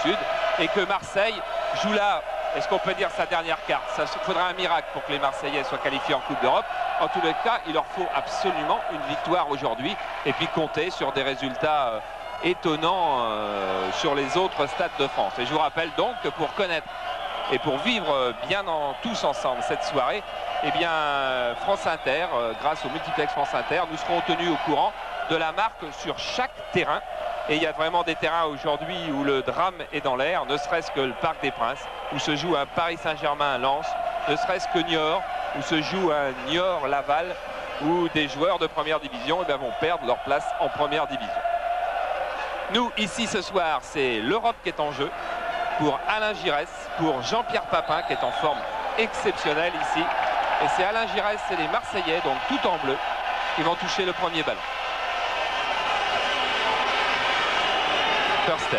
Sud et que Marseille joue là, est-ce qu'on peut dire sa dernière carte? Ça faudrait un miracle pour que les Marseillais soient qualifiés en Coupe d'Europe. En tous les cas, il leur faut absolument une victoire aujourd'hui et puis compter sur des résultats étonnants sur les autres stades de France. Et je vous rappelle donc que pour connaître et pour vivre bien tous ensemble cette soirée, eh bien France Inter, grâce au multiplex France Inter, nous serons tenus au courant de la marque sur chaque terrain. Et il y a vraiment des terrains aujourd'hui où le drame est dans l'air, ne serait-ce que le Parc des Princes, où se joue un Paris Saint-Germain-Lens, ne serait-ce que Niort, où se joue un Niort-Laval, où des joueurs de première division vont perdre leur place en première division. Nous, ici ce soir, c'est l'Europe qui est en jeu pour Alain Giresse, pour Jean-Pierre Papin qui est en forme exceptionnelle ici. Et c'est Alain Giresse et les Marseillais, donc tout en bleu, qui vont toucher le premier ballon. Förster.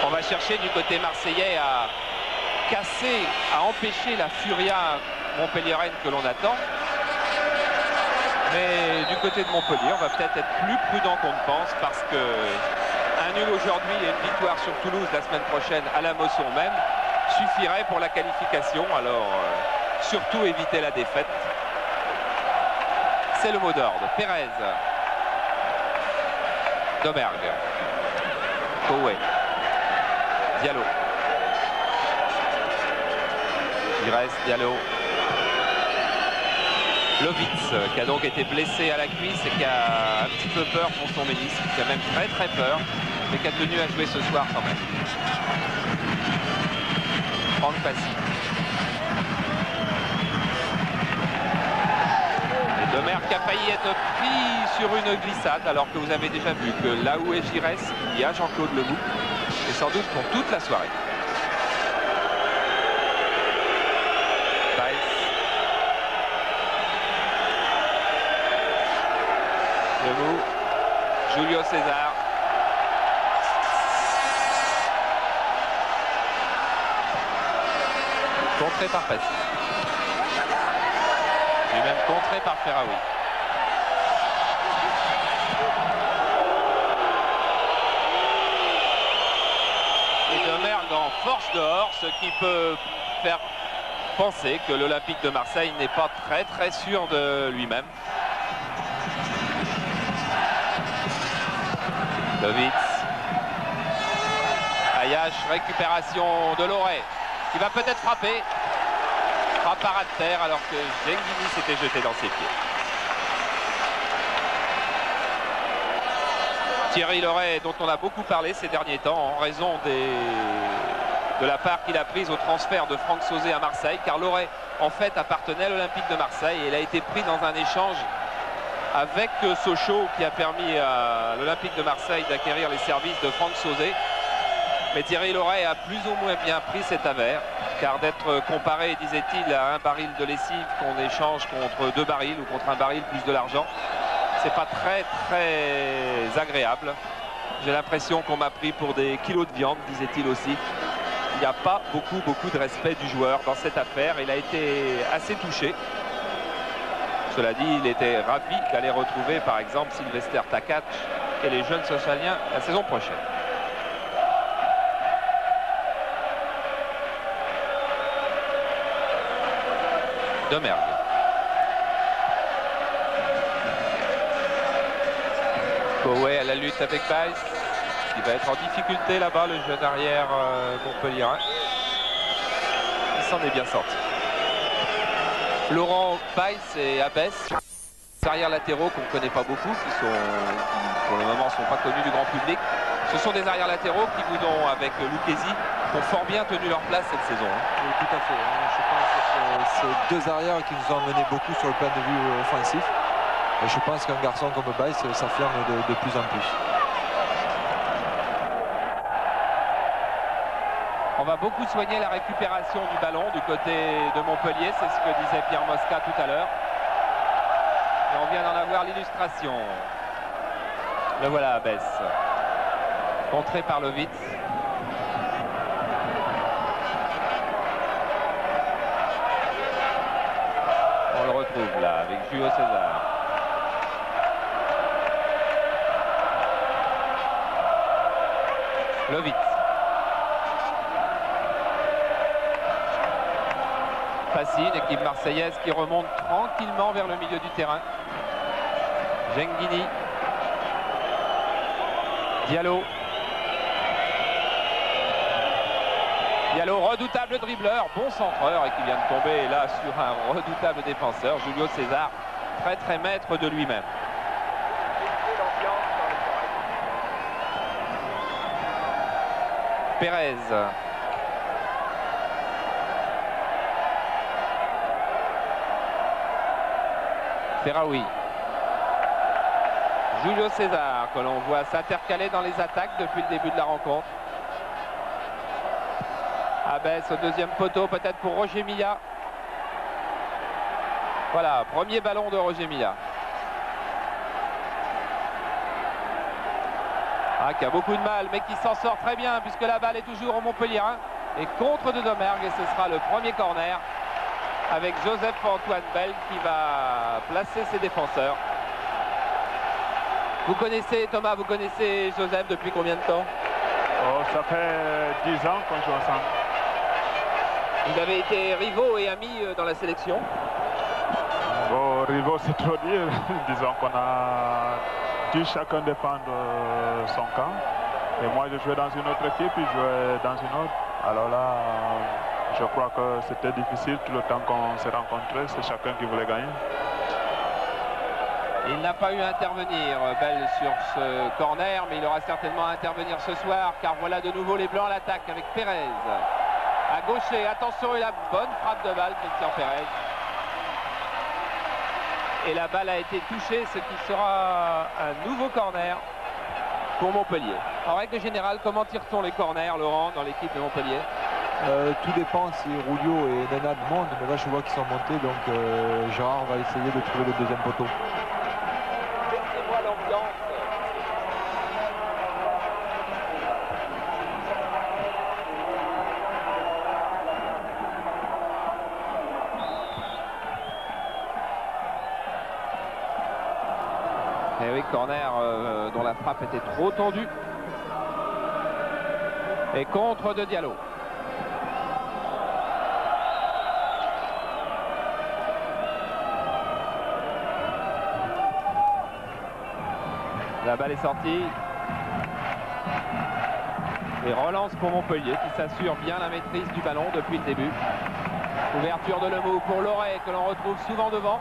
On va chercher du côté marseillais à casser, à empêcher la furia montpelliéraine que l'on attend. Mais du côté de Montpellier, on va peut-être être plus prudent qu'on ne pense parce que un nul aujourd'hui et une victoire sur Toulouse la semaine prochaine à la Mosson même suffirait pour la qualification. Alors surtout éviter la défaite. C'est le mot d'ordre. Pérez. Domergue. Koué. Diallo. Giresse, Diallo. Lovitz, qui a donc été blessé à la cuisse et qui a un petit peu peur pour son ménisque, qui a même très peur, mais qui a tenu à jouer ce soir quand même. Franck Passy. Et Domergue qui a failli être pris sur une glissade, alors que vous avez déjà vu que là où est Giresse, il y a Jean-Claude Legout, et sans doute pour toute la soirée. Julio César. Contré par Passy. Et même contré par Ferraoui. Et Domergue en force dehors, ce qui peut faire penser que l'Olympique de Marseille n'est pas très sûr de lui-même. Lovitz. Ayache, récupération de Loret, qui va peut-être frapper. Frappe à ras de terre alors que Genghini s'était jeté dans ses pieds. Thierry Loret, dont on a beaucoup parlé ces derniers temps en raison de la part qu'il a prise au transfert de Franck Sauzet à Marseille, car Loret en fait appartenait à l'Olympique de Marseille et il a été pris dans un échange avec Sochaux qui a permis à l'Olympique de Marseille d'acquérir les services de Franck Sauzet. Mais Thierry Loret a plus ou moins bien pris cet avers, car d'être comparé, disait-il, à un baril de lessive qu'on échange contre 2 barils ou contre un baril plus de l'argent, c'est pas très agréable. J'ai l'impression qu'on m'a pris pour des kilos de viande, disait-il aussi. Il n'y a pas beaucoup de respect du joueur dans cette affaire. Il a été assez touché. Cela dit, il était ravi d'aller retrouver par exemple Sylvester Takac et les jeunes socialiens la saison prochaine. Domergue. Koué à la lutte avec Baïs. Il va être en difficulté là-bas, le jeune arrière montpelliérain. Il s'en est bien sorti. Laurent Baïs et Abès, arrières latéraux qu'on ne connaît pas beaucoup, qui pour le moment ne sont pas connus du grand public. Ce sont des arrières latéraux qui, avec Lucchesi, ont fort bien tenu leur place cette saison. Oui, tout à fait. Je pense que c'est 2 arrières qui nous ont mené beaucoup sur le plan de vue offensif. Et je pense qu'un garçon comme Baïs s'affirme de plus en plus. On va beaucoup soigner la récupération du ballon du côté de Montpellier, c'est ce que disait Pierre Mosca tout à l'heure. Et on vient d'en avoir l'illustration. Le voilà à Bess. Contré par Lovitz. On le retrouve là avec Julio César. Lovitz. Facile, équipe marseillaise qui remonte tranquillement vers le milieu du terrain. Genghini. Diallo. Diallo, redoutable dribbleur, bon centreur et qui vient de tomber là sur un redoutable défenseur, Julio César, très maître de lui-même. Pérez. Ferraoui. Julio César que l'on voit s'intercaler dans les attaques depuis le début de la rencontre. Abbesse au deuxième poteau, peut-être pour Roger Milla. Voilà, premier ballon de Roger Milla. Qui a beaucoup de mal, mais qui s'en sort très bien, puisque la balle est toujours au Montpellierin. Et contre de Domergue, et ce sera le premier corner, avec Joseph-Antoine Bell qui va placer ses défenseurs. Vous connaissez, Thomas, vous connaissez Joseph depuis combien de temps? Oh, ça fait 10 ans qu'on joue ensemble. Vous avez été rivaux et amis dans la sélection? Bon, rivaux, c'est trop dire. Disons qu'on a dû chacun défendre son camp. Et moi, je jouais dans une autre équipe, il jouait dans une autre. Alors là, je crois que c'était difficile tout le temps qu'on s'est rencontrés. C'est chacun qui voulait gagner. Il n'a pas eu à intervenir, Bell, sur ce corner, mais il aura certainement à intervenir ce soir, car voilà de nouveau les Blancs à l'attaque avec Pérez. À gaucher, attention, et la bonne frappe de balle, Christian Pérez. Et la balle a été touchée, ce qui sera un nouveau corner pour Montpellier. En règle générale, comment tire-t-on les corners, Laurent, dans l'équipe de Montpellier? Tout dépend si Rulio et Nenad montent, mais là je vois qu'ils sont montés, donc Gérard va essayer de trouver le deuxième poteau. Laissez-moi l'ambiance. Et oui, corner dont la frappe était trop tendue. Et contre de Diallo. La balle est sortie. Et relance pour Montpellier qui s'assure bien la maîtrise du ballon depuis le début. Ouverture de Lemou pour Loret que l'on retrouve souvent devant.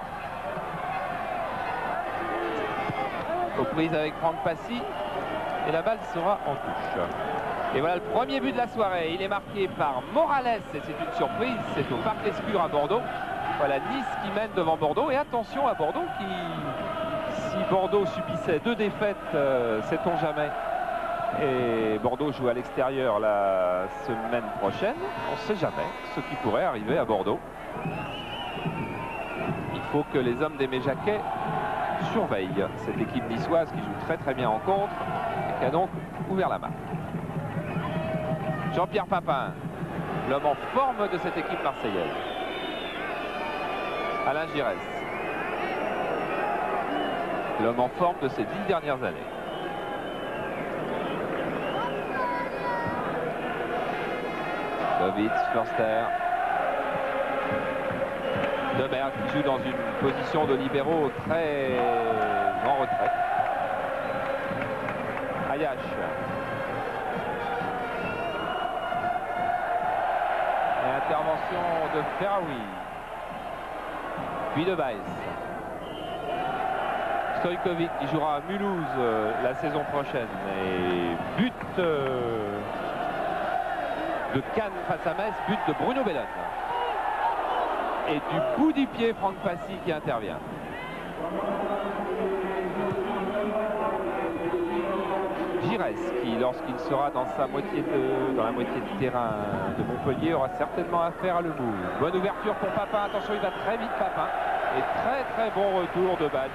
Aux prises avec Franck Passy. Et la balle sera en touche. Et voilà le premier but de la soirée. Il est marqué par Morales et c'est une surprise. C'est au Parc Lescure à Bordeaux. Voilà Nice qui mène devant Bordeaux. Et attention à Bordeaux qui... Si Bordeaux subissait 2 défaites, sait-on jamais. Et Bordeaux joue à l'extérieur la semaine prochaine. On ne sait jamais ce qui pourrait arriver à Bordeaux. Il faut que les hommes des Méjaquets surveillent cette équipe niçoise qui joue très bien en contre et qui a donc ouvert la marque. Jean-Pierre Papin, l'homme en forme de cette équipe marseillaise. Alain Giresse, l'homme en forme de ces 10 dernières années. Lovitz, Förster. Domergue qui joue dans une position de libéraux très en retrait. Ayache. Et intervention de Ferraoui. Puis de Baez. Stojkovic qui jouera à Mulhouse la saison prochaine. Et but de Cannes face à Metz, but de Bruno Bellone. Et du bout du pied, Franck Passy qui intervient. Giresse qui, lorsqu'il sera dans la moitié de terrain de Montpellier, aura certainement affaire à Lemou. Bonne ouverture pour Papin. Attention, il va très vite, Papin. Et très bon retour de Balz.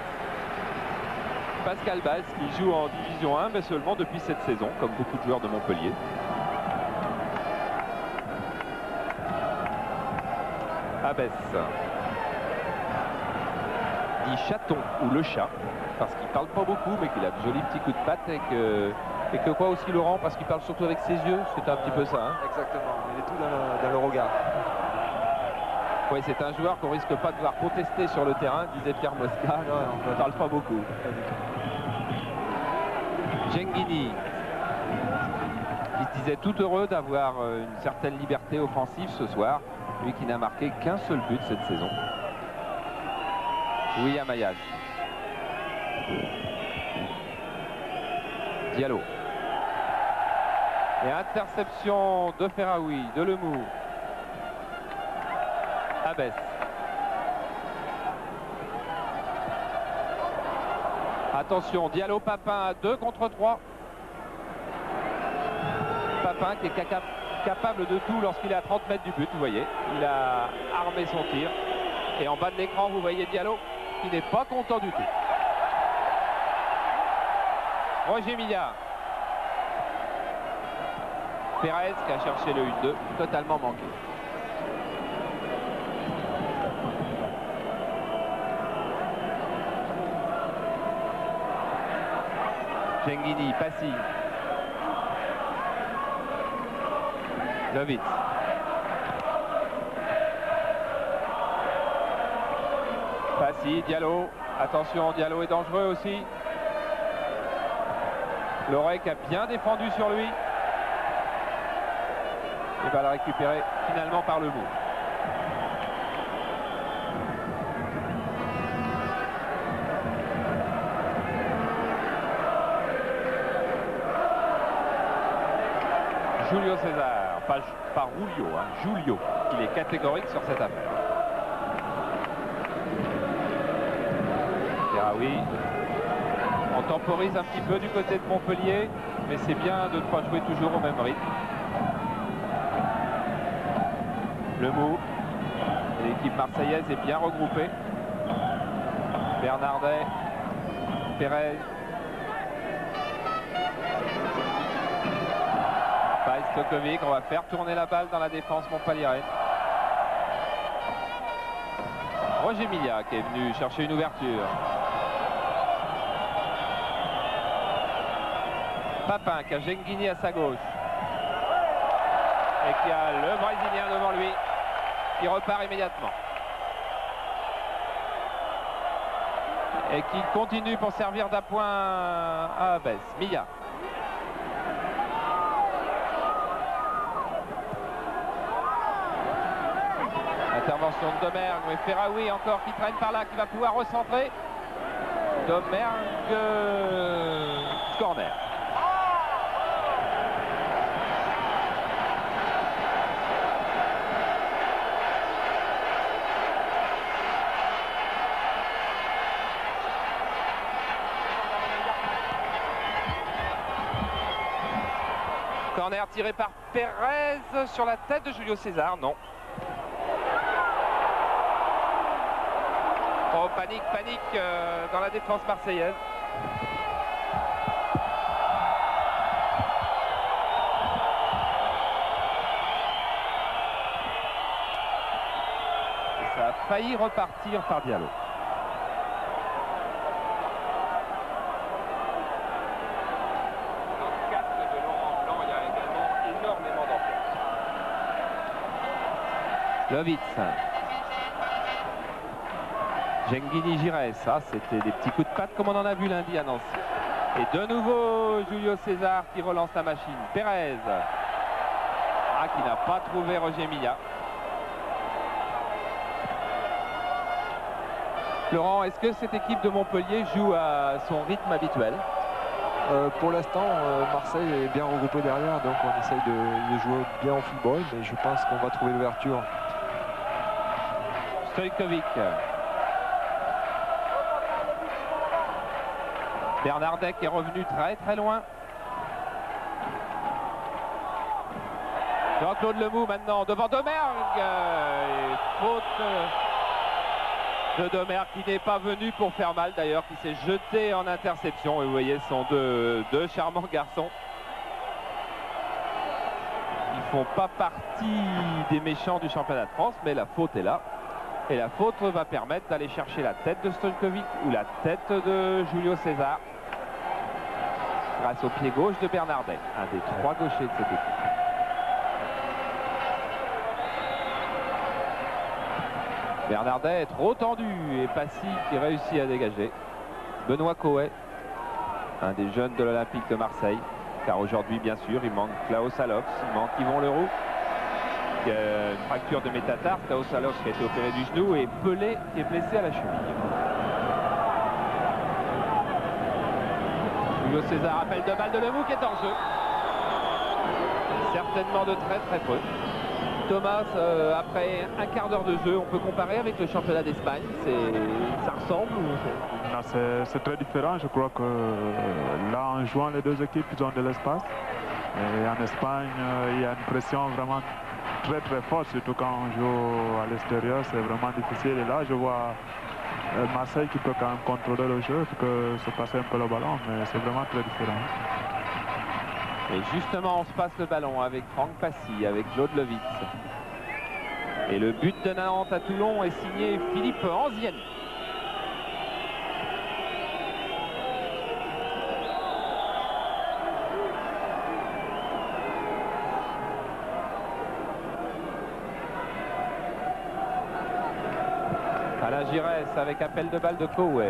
Pascal Balz qui joue en division 1, mais seulement depuis cette saison, comme beaucoup de joueurs de Montpellier. Abbesse. Dit chaton ou le chat. parce qu'il parle pas beaucoup, mais qu'il a de jolis petits coups de patte et que quoi aussi Laurent, parce qu'il parle surtout avec ses yeux, c'est un petit peu ça. Hein. Exactement, il est tout dans le regard. Oui, c'est un joueur qu'on risque pas de voir protester sur le terrain, disait Pierre Mosca. Il ne parle pas beaucoup. Genghini, qui se disait tout heureux d'avoir une certaine liberté offensive ce soir, lui qui n'a marqué qu'un seul but cette saison. William Ayad. Diallo. Et interception de Ferraoui, de Lemou. Abès. Attention, Diallo, Papin à 2 contre 3. Papin qui est capable de tout lorsqu'il est à 30 mètres du but, vous voyez. Il a armé son tir. Et en bas de l'écran, vous voyez Diallo qui n'est pas content du tout. Roger Milla. Pérez qui a cherché le 1-2, totalement manqué. Genghini, Passy. Lovitz. Passy, Diallo. Attention, Diallo est dangereux aussi. Lorec a bien défendu sur lui. Il va la récupérer finalement par le bout. Julio César, pas Julio, hein, Julio. Il est catégorique sur cette affaire. Ah oui. On temporise un petit peu du côté de Montpellier, mais c'est bien de ne pas jouer toujours au même rythme. Lemou. L'équipe marseillaise est bien regroupée. Bernardet. Pérez. Stokovic, on va faire tourner la balle dans la défense montpelliéraine. Roger Milla qui est venu chercher une ouverture. Papin qui a Genghini à sa gauche. Et qui a le Brésilien devant lui qui repart immédiatement. Et qui continue pour servir d'appoint à Abès. Milla. Intervention de Domergue, mais Ferraoui encore qui traîne par là, qui va pouvoir recentrer. Domergue, corner. Corner tiré par Pérez sur la tête de Julio César, non. Oh, panique dans la défense marseillaise. Et ça a failli repartir par Diallo. Dans le casque de Laurent Blanc, il y a également énormément d'ambiance. Lovitz. Genghini Giresse, ça c'était des petits coups de patte comme on en a vu lundi à Nancy. Et de nouveau Julio César qui relance la machine. Pérez, qui n'a pas trouvé Roger Milla. Laurent, est-ce que cette équipe de Montpellier joue à son rythme habituel? Pour l'instant, Marseille est bien regroupé derrière, donc on essaye de jouer bien au football, mais je pense qu'on va trouver l'ouverture. Stoïkovic. Bernardet est revenu très loin. Jean-Claude Lemou maintenant devant Domergue. Faute de Domergue qui n'est pas venu pour faire mal d'ailleurs, qui s'est jeté en interception. Et vous voyez, ce sont deux charmants garçons. Ils font pas partie des méchants du championnat de France, mais la faute est là. Et la faute va permettre d'aller chercher la tête de Stojkovic ou la tête de Julio César. Grâce au pied gauche de Bernardet, un des 3 gauchers de cette équipe. Bernardet est trop tendu et Passy qui réussit à dégager. Benoît Coët, un des jeunes de l'Olympique de Marseille, car aujourd'hui bien sûr il manque Klaus Allofs, il manque Yvon Leroux, qui a une fracture de métatarse, Klaus Allofs qui a été opéré du genou et Pelé qui est blessé à la cheville. Julio César appelle de balle de Lemou qui est en jeu. Certainement de très peu. Thomas, après un quart d'heure de jeu, on peut comparer avec le championnat d'Espagne. Ça ressemble ou... C'est très différent. Je crois que là, en jouant les deux équipes, ils ont de l'espace. Et en Espagne, il y a une pression vraiment très forte, surtout quand on joue à l'extérieur. C'est vraiment difficile. Et là, je vois Marseille qui peut quand même contrôler le jeu, que se passer un peu le ballon, mais c'est vraiment très différent. Et justement, on se passe le ballon avec Franck Passy, avec Claude Levitz. Et le but de Nantes à Toulon est signé Philippe Anzienne. Alain Giresse avec appel de balle de Coët.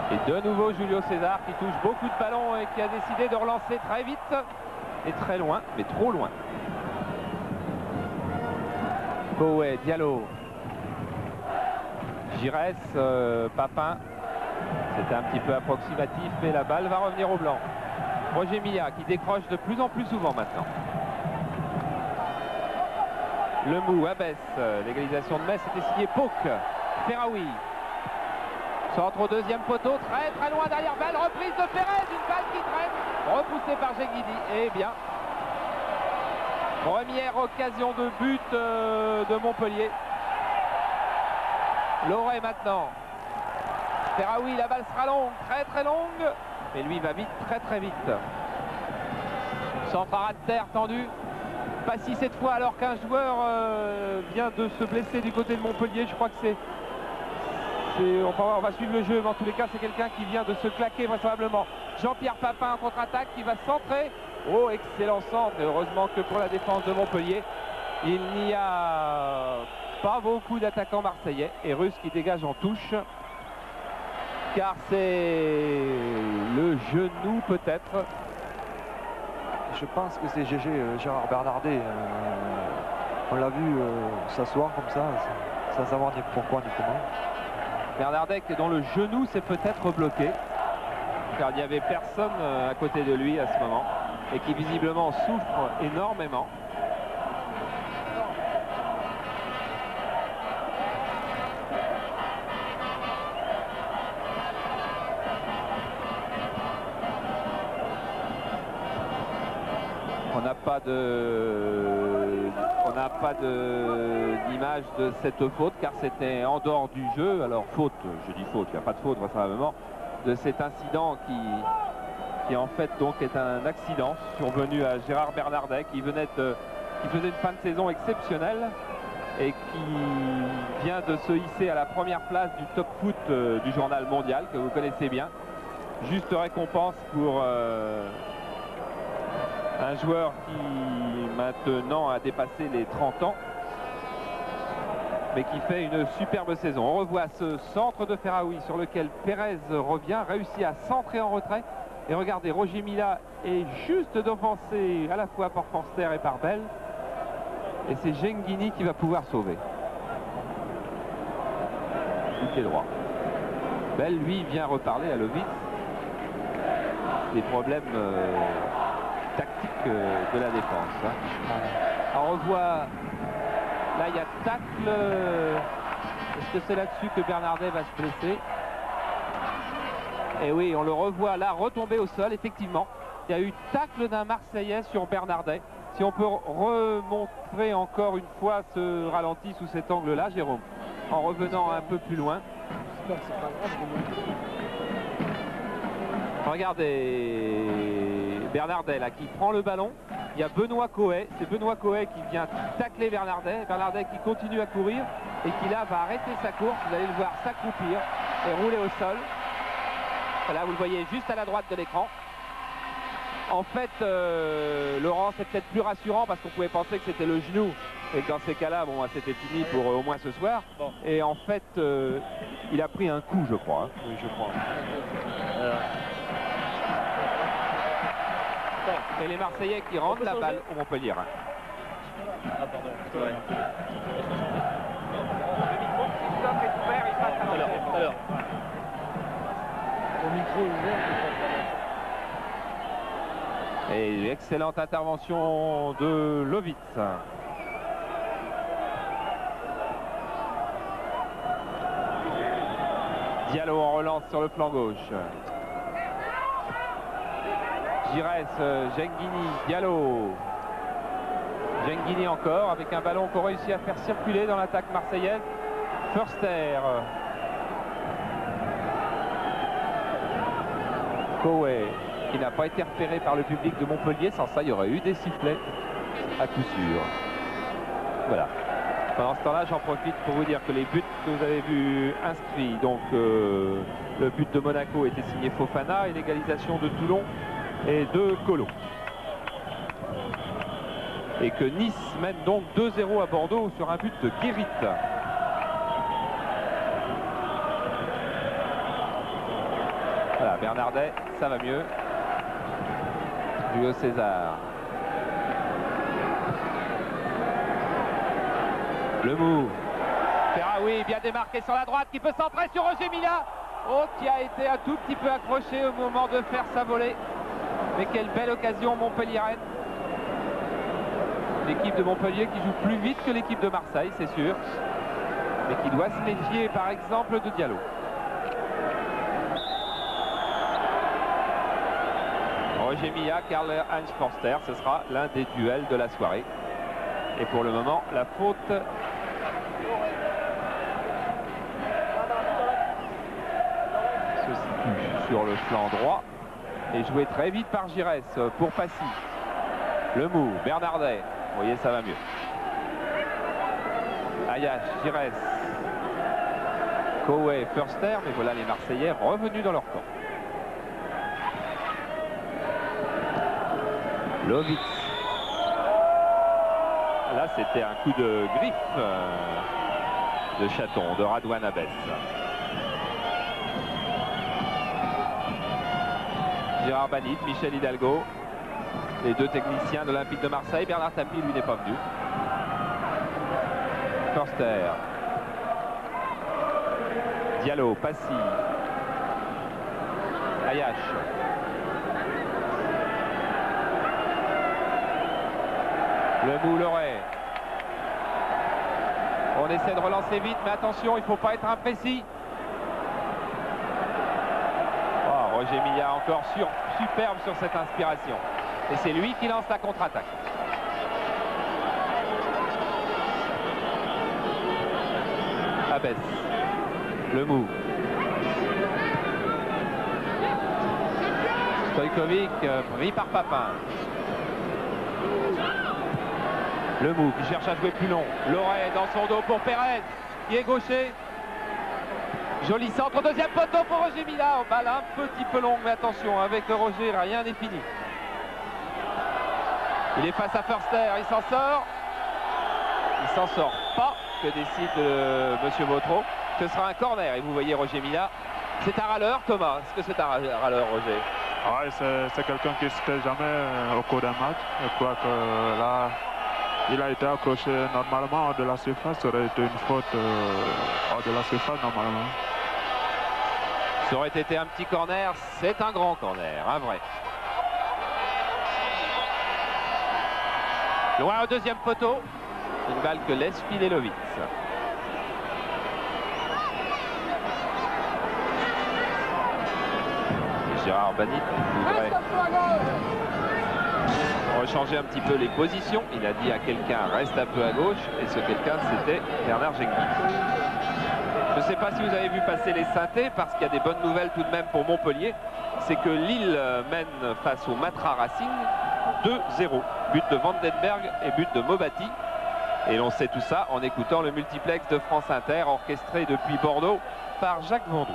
Et de nouveau Julio César qui touche beaucoup de ballons et qui a décidé de relancer très vite et très loin, mais trop loin. Coët, Diallo, Giresse, Papin. C'était un petit peu approximatif, mais la balle va revenir au blanc. Roger Milla qui décroche de plus en plus souvent maintenant. Lemou, Abès, l'égalisation de Metz était signée Pauque. Ferraoui. Centre au deuxième poteau, très loin derrière, belle reprise de Pérez, une balle qui traîne, repoussée par Genghidi. Eh bien, première occasion de but de Montpellier. Loret maintenant. Ferraoui, la balle sera longue, très longue, mais lui va vite, très vite. Centre à ras de terre tendu. Passy cette fois alors qu'un joueur vient de se blesser du côté de Montpellier. Je crois que on va suivre le jeu, mais en tous les cas c'est quelqu'un qui vient de se claquer vraisemblablement. Jean-Pierre Papin en contre-attaque qui va centrer. Oh, excellent centre, et heureusement que pour la défense de Montpellier il n'y a pas beaucoup d'attaquants marseillais. Et Russe qui dégage en touche, car c'est le genou peut-être. Je pense que c'est GG, Gérard Bernardet. On l'a vu s'asseoir comme ça, sans savoir ni pourquoi ni comment. Bernardet dont le genou s'est peut-être bloqué, car il n'y avait personne à côté de lui à ce moment, et qui visiblement souffre énormément. On n'a pas d'image de cette faute, car c'était en dehors du jeu. Alors faute, je dis faute, il n'y a pas de faute vraisemblablement, de cet incident qui en fait donc est un accident survenu à Gérard Bernardet qui faisait une fin de saison exceptionnelle et qui vient de se hisser à la première place du top foot du journal mondial que vous connaissez bien. Juste récompense pour un joueur qui maintenant a dépassé les 30 ans, mais qui fait une superbe saison. On revoit ce centre de Ferraoui sur lequel Pérez revient, réussit à centrer en retrait. Et regardez, Roger Milla est juste devancé à la fois par Forster et par Bell. Et c'est Genghini qui va pouvoir sauver. Du pied droit. Bell, lui, vient reparler à Lovitz des problèmes tactique de la défense. On revoit, là il y a tacle. Est-ce que c'est là-dessus que Bernardet va se blesser? Et oui, on le revoit là retomber au sol. Effectivement, il y a eu tacle d'un Marseillais sur Bernardet. Si on peut remontrer encore une fois ce ralenti sous cet angle-là, Jérôme, en revenant un peu plus loin. Regardez Bernardet là qui prend le ballon il y a Benoît Coët. C'est Benoît Coët qui vient tacler Bernardet. Bernardet qui continue à courir et qui là va arrêter sa course. Vous allez le voir s'accroupir et rouler au sol. Là, vous le voyez juste à la droite de l'écran. En fait, Laurent, c'est peut-être plus rassurant parce qu'on pouvait penser que c'était le genou et que dans ces cas-là, bon, c'était fini pour au moins ce soir. Bon. Et en fait, il a pris un coup, je crois. Hein. Oui, je crois. Et les Marseillais qui rendent la balle au Montpellier. Ah, pardon. Ouais. Le micro, si le stop est ouvert, il passe à l'antenne. Au micro ouvert, Et excellente intervention de Lovitz. Diallo en relance sur le flanc gauche. Giresse, Genghini, Diallo. Genghini encore avec un ballon qu'on réussit à faire circuler dans l'attaque marseillaise. Förster. Coët qui n'a pas été repéré par le public de Montpellier. Sans ça, il y aurait eu des sifflets à coup sûr. Voilà. Pendant ce temps-là, j'en profite pour vous dire que les buts que vous avez vus inscrits, donc le but de Monaco était signé Fofana et l'égalisation de Toulon et de Colo. Et que Nice mène donc 2-0 à Bordeaux sur un but de Guérit. Voilà, Bernardet, ça va mieux. Julio César. Le mou. Ferraoui bien démarqué sur la droite qui peut centrer sur Roger Mila. Oh, qui a été un tout petit peu accroché au moment de faire sa volée. Mais quelle belle occasion montpelliéraine. L'équipe de Montpellier qui joue plus vite que l'équipe de Marseille, c'est sûr. Mais qui doit se méfier par exemple de Diallo. Roger Milla, Karl-Heinz Förster, ce sera l'un des duels de la soirée. Et pour le moment, la faute se situe sur le flanc droit et joué très vite par Giresse pour Passy. Le mou, Bernardet, vous voyez, ça va mieux. Ayache, Giresse, Coët, Förster, mais voilà les Marseillais revenus dans leur camp. Lovitz. Là, c'était un coup de griffe de chaton de Radouane Abès. Gérard Banit, Michel Hidalgo, les deux techniciens de l'Olympique de Marseille. Bernard Tapie, lui, n'est pas venu. Förster. Diallo, Passy. Ayache. Le mou, Loret. On essaie de relancer vite, mais attention, il ne faut pas être imprécis. Oh, Roger Milla encore superbe sur cette inspiration. Et c'est lui qui lance la contre-attaque. Abès. Le mou. Stojkovic pris par Papin. Le mou qui cherche à jouer plus long. Loret dans son dos pour Pérez qui est gaucher. Joli centre, deuxième poteau pour Roger Milla. Balle un petit peu longue, mais attention, avec Roger, rien n'est fini. Il est face à Förster, il s'en sort. Il s'en sort pas, que décide Monsieur Vautreau. Ce sera un corner et vous voyez Roger Milla. C'est un râleur, Thomas. Est-ce que c'est un râleur, Roger? Oui, c'est quelqu'un qui ne se tait jamais au cours d'un match. Je crois que là, il a été accroché normalement hors de la surface. Ça aurait été une faute hors de la surface normalement. Ça aurait été un petit corner. C'est un grand corner, un vrai. Loin au deuxième poteau. Une balle que laisse filer Lovitz. Gérard Banit voudrait rechanger un petit peu les positions. Il a dit à quelqu'un reste un peu à gauche et ce quelqu'un c'était Bernard Genghis. Je ne sais pas si vous avez vu passer les synthés parce qu'il y a des bonnes nouvelles tout de même pour Montpellier. C'est que Lille mène face au Matra Racing 2-0. But de Vandenberg et but de Mobati. Et l'on sait tout ça en écoutant le multiplex de France Inter, orchestré depuis Bordeaux par Jacques Vendroux.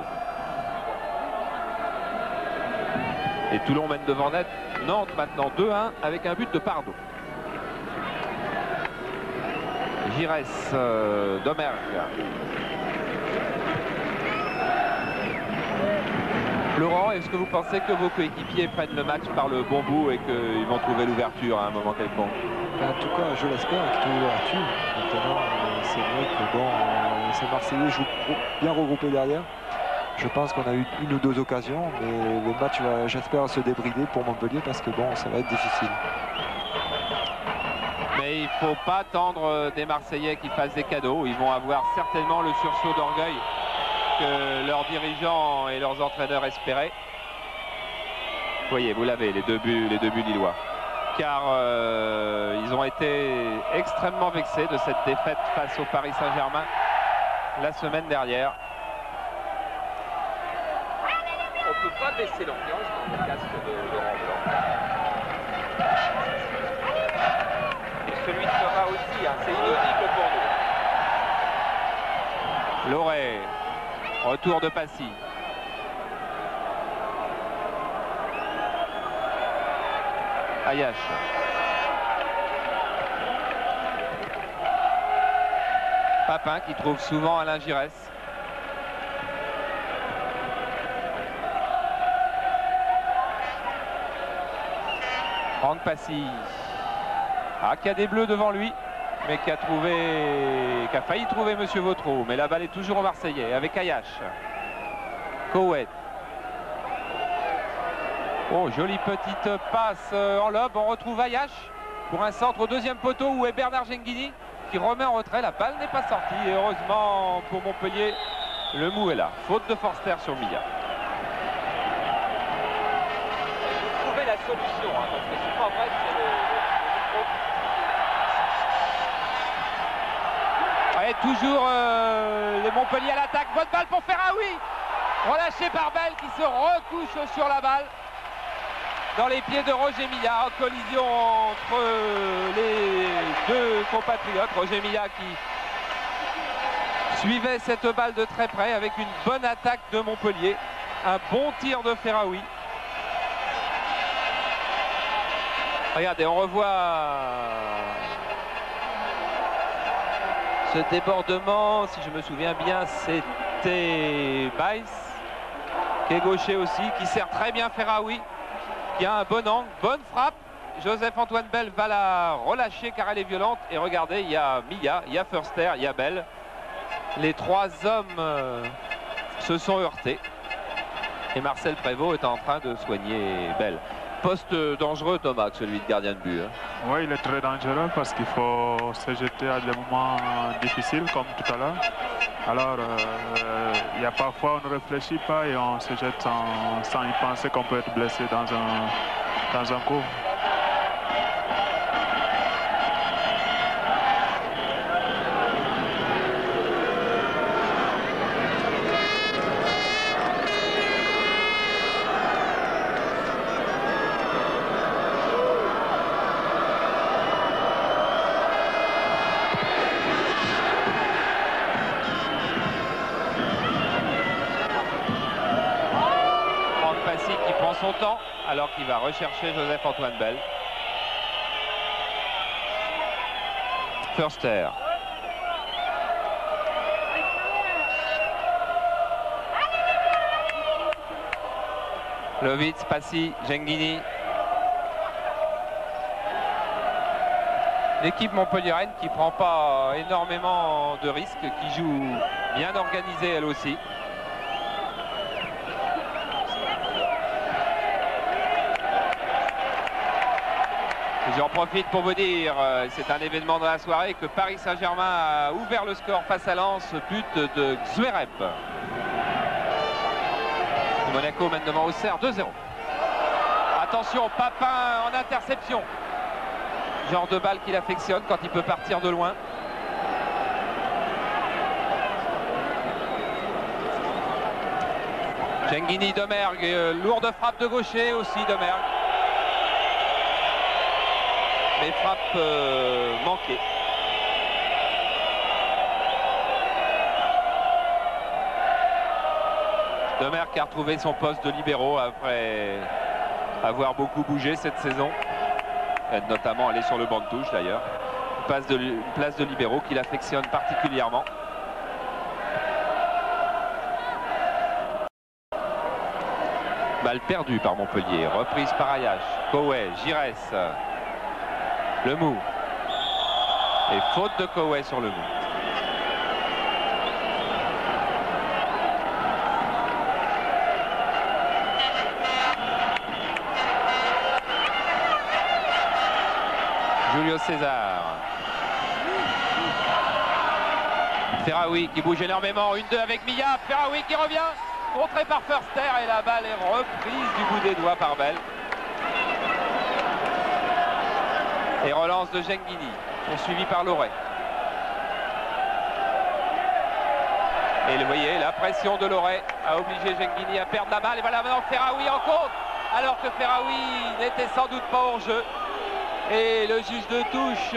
Et Toulon mène devant net Nantes maintenant 2-1 avec un but de Pardo. Giresse, Domergue. Laurent, est-ce que vous pensez que vos coéquipiers prennent le match par le bon bout et qu'ils vont trouver l'ouverture à un moment quelconque? En tout cas, je l'espère qu'ils trouvent l'ouverture. Maintenant, c'est vrai que bon, ces Marseillais jouent bien regroupés derrière. Je pense qu'on a eu une ou deux occasions, mais le match va, j'espère, se débrider pour Montpellier parce que bon, ça va être difficile. Mais il ne faut pas attendre des Marseillais qui fassent des cadeaux. Ils vont avoir certainement le sursaut d'orgueil que leurs dirigeants et leurs entraîneurs espéraient. Vous voyez, vous l'avez, les deux buts lillois. Car ils ont été extrêmement vexés de cette défaite face au Paris Saint-Germain la semaine dernière. On ne peut pas baisser l'ambiance dans le casque de Laurent Blanc. Et celui de Thomas aussi, hein, c'est inaudible pour nous. Loré, retour de Passy. Ayache. Papin qui trouve souvent Alain Giresse. Franck Passy. Ah, qui a des bleus devant lui, mais qui a failli trouver Monsieur Vautreau. Mais la balle est toujours au Marseillais avec Ayache. Coët. Oh, jolie petite passe en lobe. On retrouve Ayache pour un centre au deuxième poteau où est Bernard Genghini qui remet en retrait. La balle n'est pas sortie. Et heureusement pour Montpellier, le mou est là. Faute de Forster sur Milla. Vous trouvez la solution, hein, parce que c'est pas vrai que c'est le ouais, toujours les Montpellier à l'attaque. Bonne balle pour Ferraoui. Relâché par Bell qui se recouche sur la balle. Dans les pieds de Roger Milla, en collision entre les deux compatriotes. Roger Milla qui suivait cette balle de très près avec une bonne attaque de Montpellier. Un bon tir de Ferraoui. Regardez, on revoit ce débordement, si je me souviens bien, c'était Baïs, qui est gaucher aussi, qui sert très bien Ferraoui. Il y a un bon angle, bonne frappe. Joseph-Antoine Bell va la relâcher car elle est violente. Et regardez, il y a Milla, il y a Förster, il y a Bell. Les trois hommes se sont heurtés. Et Marcel Prévost est en train de soigner Bell. Poste dangereux, Thomas, celui de gardien de but. Hein. Oui, il est très dangereux parce qu'il faut se jeter à des moments difficiles comme tout à l'heure. Alors, il y a parfois on ne réfléchit pas et on se jette sans y penser qu'on peut être blessé dans un coup. Son temps alors qu'il va rechercher Joseph-Antoine Bell. Förster. Lovitz, Passy, Genghini. L'équipe montpelliéraine qui ne prend pas énormément de risques, qui joue bien organisée elle aussi. J'en profite pour vous dire, c'est un événement de la soirée, que Paris Saint-Germain a ouvert le score face à Lens, but de Zverev. Monaco mène devant Auxerre 2-0. Attention, Papin en interception. Genre de balle qu'il affectionne quand il peut partir de loin. Genghini, Domergue, lourde frappe de gaucher aussi Domergue. mais frappe manquée. Demer qui a retrouvé son poste de libéro après avoir beaucoup bougé cette saison, notamment aller sur le banc de touche d'ailleurs. Une place de libéro qu'il affectionne particulièrement. Balle perdue par Montpellier, reprise par Ayache, Koué, Giresse, Le Mou. Et faute de Koué sur Le Mou. Julio César. Ferraoui qui bouge énormément, 1-2 avec Milla, Ferraoui qui revient, contré par Förster et la balle est reprise du bout des doigts par Bell. Et relance de Genghini, poursuivi par Loret. Et vous voyez, la pression de Loret a obligé Genghini à perdre la balle. Et voilà maintenant Ferraoui en compte, alors que Ferraoui n'était sans doute pas hors jeu. Et le juge de touche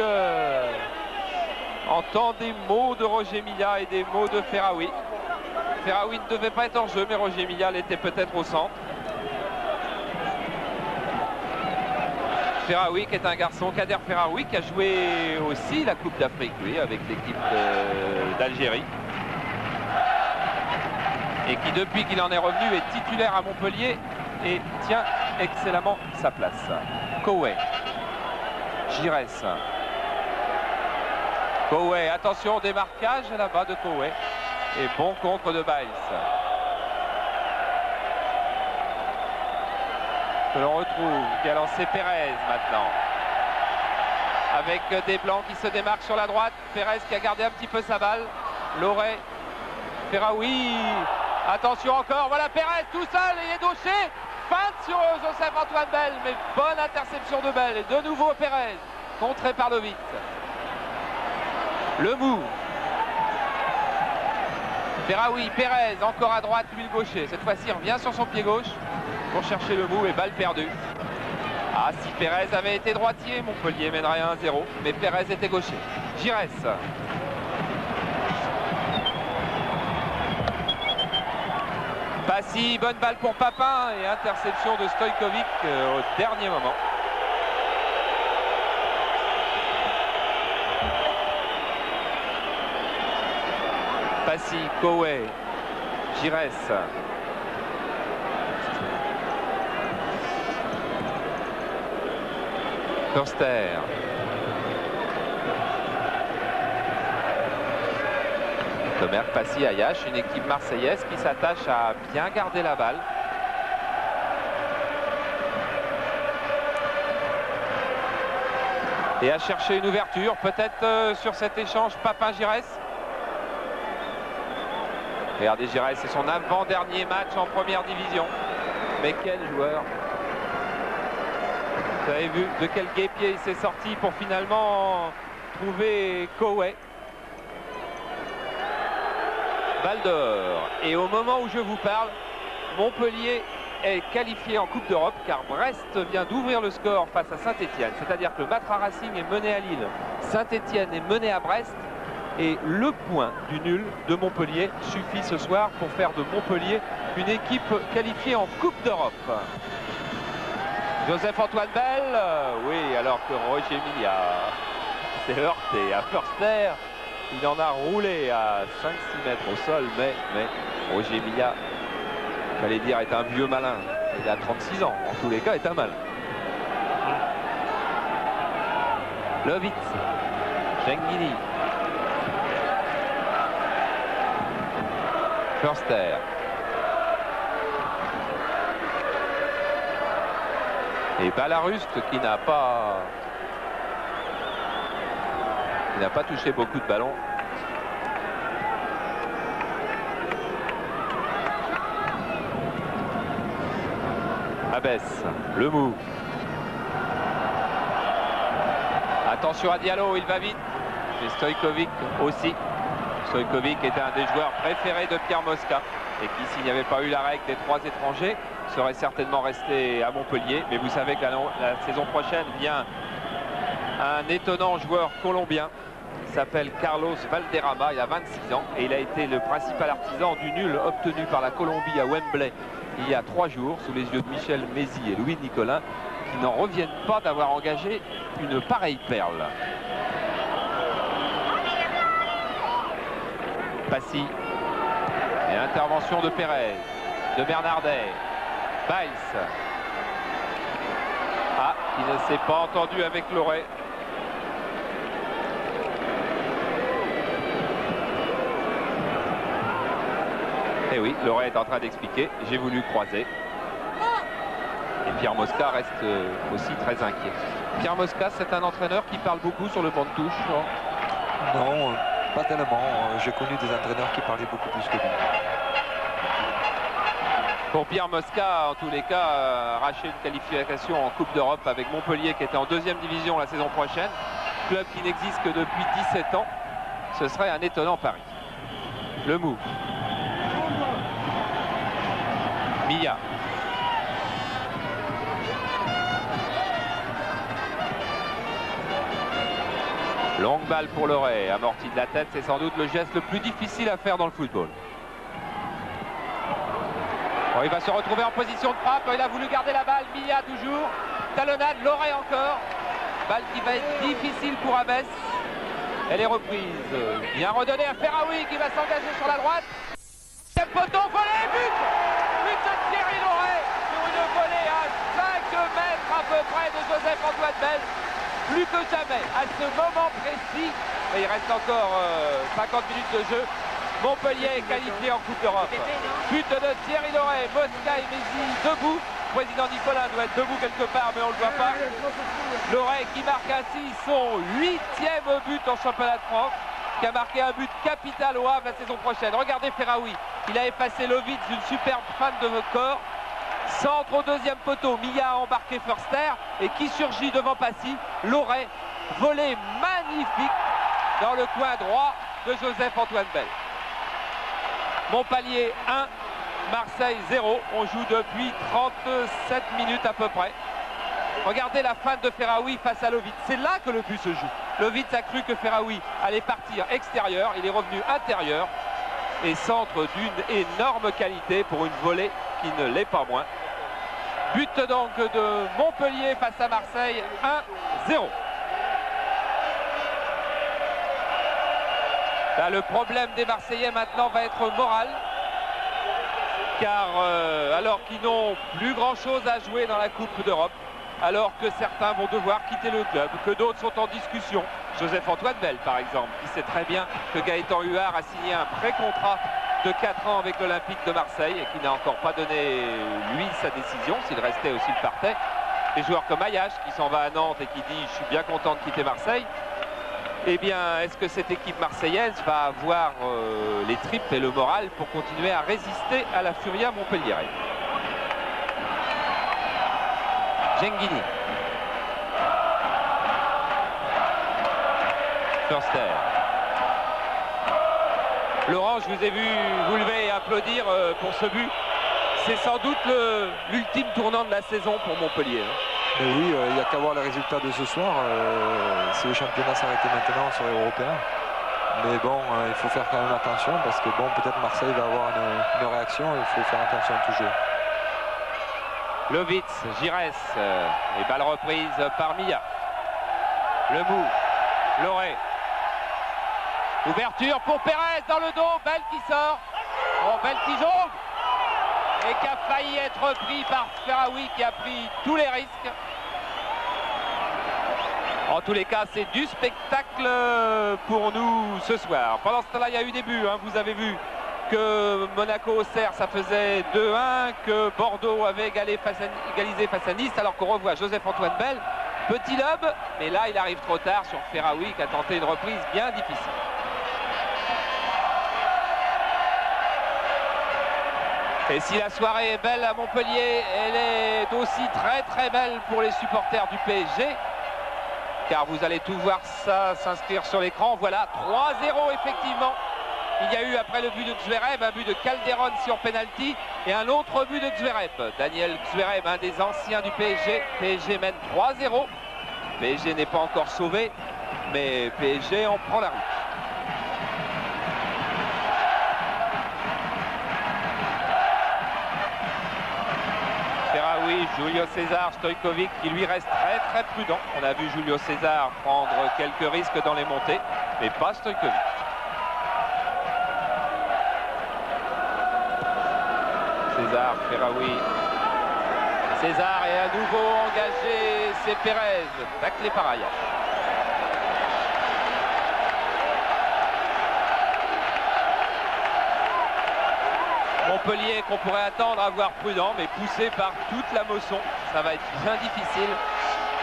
entend des mots de Roger Milla et des mots de Ferraoui. Ferraoui ne devait pas être en jeu, mais Roger Milla l'était peut-être au centre. Ferraoui qui est un garçon, Kader Ferraoui, qui a joué aussi la Coupe d'Afrique, lui, avec l'équipe d'Algérie. Et qui, depuis qu'il en est revenu, est titulaire à Montpellier et tient excellemment sa place. Koué. Giresse. Koué, attention au démarquage là-bas de Koué. Et bon contre de Baïs. Que l'on retrouve, qui a lancé Pérez maintenant. Avec des blancs qui se démarquent sur la droite. Pérez qui a gardé un petit peu sa balle. Loret. Ferraoui. Attention encore, voilà Pérez tout seul, il est douché. Feinte sur Joseph-Antoine Bell, mais bonne interception de Bell. Et de nouveau Pérez, contré par Lovitz. Le Mou. Ferraoui, Pérez, encore à droite, lui le gaucher. Cette fois-ci, il revient sur son pied gauche pour chercher Le Mou et balle perdue. Ah, si Pérez avait été droitier, Montpellier mènerait 1-0, mais Pérez était gaucher. Giresse. Passy, bonne balle pour Papin et interception de Stojkovic au dernier moment. Passy, Koué, Giresse. Förster. Demer, Passy, Ayache, une équipe marseillaise qui s'attache à bien garder la balle. Et à chercher une ouverture, peut-être sur cet échange Papin-Giresse. Regardez Giresse, c'est son avant-dernier match en première division. Mais quel joueur! Vous avez vu de quel guêpier il s'est sorti pour finalement trouver Koué. Balle d'or. Et au moment où je vous parle, Montpellier est qualifié en Coupe d'Europe car Brest vient d'ouvrir le score face à Saint-Etienne. C'est-à-dire que le Matra Racing est mené à Lille, Saint-Etienne est mené à Brest et le point du nul de Montpellier suffit ce soir pour faire de Montpellier une équipe qualifiée en Coupe d'Europe. Joseph-Antoine Bell, oui, alors que Roger Milla s'est heurté à Förster. Il en a roulé à 5-6 mètres au sol, mais Roger Milla, fallait dire, est un vieux malin. Il a 36 ans, en tous les cas, est un malin. Lovitz, Genghini, Förster. Et Balaruste qui n'a pas touché beaucoup de ballons. Abès, Le Mou. Attention à Diallo, il va vite. Et Stojkovic aussi. Stojkovic était un des joueurs préférés de Pierre Mosca. Et qui, s'il n'y avait pas eu la règle des 3 étrangers, serait certainement resté à Montpellier. Mais vous savez que la saison prochaine vient Un étonnant joueur colombien s'appelle Carlos Valderrama, il a 26 ans et il a été le principal artisan du nul obtenu par la Colombie à Wembley il y a 3 jours sous les yeux de Michel Mézy et Louis Nicolin, qui n'en reviennent pas d'avoir engagé une pareille perle. Passy et intervention de Pérez, de Bernardet, Biles. Ah, il ne s'est pas entendu avec Loret. Et oui, Loret est en train d'expliquer, j'ai voulu croiser. Et Pierre Mosca reste aussi très inquiet. Pierre Mosca, c'est un entraîneur qui parle beaucoup sur le banc de touche. Non, pas tellement. J'ai connu des entraîneurs qui parlaient beaucoup plus que lui. Pour Pierre Mosca, en tous les cas, arracher une qualification en Coupe d'Europe avec Montpellier qui était en 2e division la saison prochaine, club qui n'existe que depuis 17 ans, ce serait un étonnant pari. Le move. Milla. Longue balle pour Loret, amorti de la tête, c'est sans doute le geste le plus difficile à faire dans le football. Bon, il va se retrouver en position de frappe, il a voulu garder la balle, Milla toujours, talonnade, Loret encore. Balle qui va être difficile pour Abès. Elle est reprise, bien redonnée à Ferraoui qui va s'engager sur la droite. C'est poteau, volée, but! But de Thierry Loret sur une volée à 5 mètres à peu près de Joseph-Antoine Bell. Plus que jamais, à ce moment précis, et il reste encore 50 minutes de jeu, Montpellier est qualifié en Coupe d'Europe. But de Thierry Loret, Mosca et Mézy debout. Le président Nicolin doit être debout quelque part, mais on ne le voit pas. Loret qui marque ainsi son 8e but en championnat de France, qui a marqué un but capital au Havre la saison prochaine. Regardez Ferraoui, il a effacé Lovitz d'une superbe fin de corps. Centre au 2e poteau, Milla a embarqué Förster et qui surgit devant Passy. Loret, volée magnifique dans le coin droit de Joseph-Antoine Bell. Montpellier 1, Marseille 0. On joue depuis 37 minutes à peu près. Regardez la feinte de Ferraoui face à Lovitz. C'est là que le but se joue. Lovitz a cru que Ferraoui allait partir extérieur. Il est revenu intérieur. Et centre d'une énorme qualité pour une volée qui ne l'est pas moins. But donc de Montpellier face à Marseille, 1-0. Là, le problème des Marseillais maintenant va être moral. Car alors qu'ils n'ont plus grand chose à jouer dans la Coupe d'Europe, alors que certains vont devoir quitter le club, que d'autres sont en discussion. Joseph-Antoine Bell par exemple, qui sait très bien que Gaëtan Huard a signé un pré-contrat de 4 ans avec l'Olympique de Marseille et qui n'a encore pas donné lui sa décision, s'il restait ou s'il partait. Des joueurs comme Ayache qui s'en va à Nantes et qui dit je suis bien content de quitter Marseille. Eh bien, est-ce que cette équipe marseillaise va avoir les tripes et le moral pour continuer à résister à la Furia montpelliéraine? Genghini. Förster. Laurent, je vous ai vu vous lever et applaudir pour ce but. C'est sans doute l'ultime tournant de la saison pour Montpellier. Mais oui, il n'y a qu'à voir les résultats de ce soir. Si le championnat s'arrêtait maintenant, on serait européen. Mais bon, il faut faire quand même attention parce que bon, peut-être Marseille va avoir une réaction. Il faut faire attention toujours. Lovitz, Giresse, et balle reprise par Milla. Le bout, Loret. Ouverture pour Pérez dans le dos, Bell qui sort. Bon, Bell qui jongle. Et qui a failli être pris par Ferraoui qui a pris tous les risques. En tous les cas, c'est du spectacle pour nous ce soir. Pendant ce temps-là, il y a eu des buts. Hein. Vous avez vu que Monaco-Auxerre, ça faisait 2-1, que Bordeaux avait égalisé face à Nice, alors qu'on revoit Joseph-Antoine Bell. Petit lob, mais là, il arrive trop tard sur Ferraoui qui a tenté une reprise bien difficile. Et si la soirée est belle à Montpellier, elle est aussi très très belle pour les supporters du PSG. Car vous allez tout voir ça s'inscrire sur l'écran. Voilà, 3-0 effectivement. Il y a eu après le but de Zverev, un but de Calderon sur penalty et un autre but de Zverev. Daniel Zverev, un des anciens du PSG. PSG mène 3-0. PSG n'est pas encore sauvé, mais PSG en prend la route. Ferraoui, Julio César, Stojkovic qui lui reste très prudent. On a vu Julio César prendre quelques risques dans les montées, mais pas Stojkovic. César, Ferraoui. César est à nouveau engagé, c'est Pérez, taclé par Ayache. Montpellier qu'on pourrait attendre à voir prudent, mais poussé par toute la Mosson, ça va être bien difficile.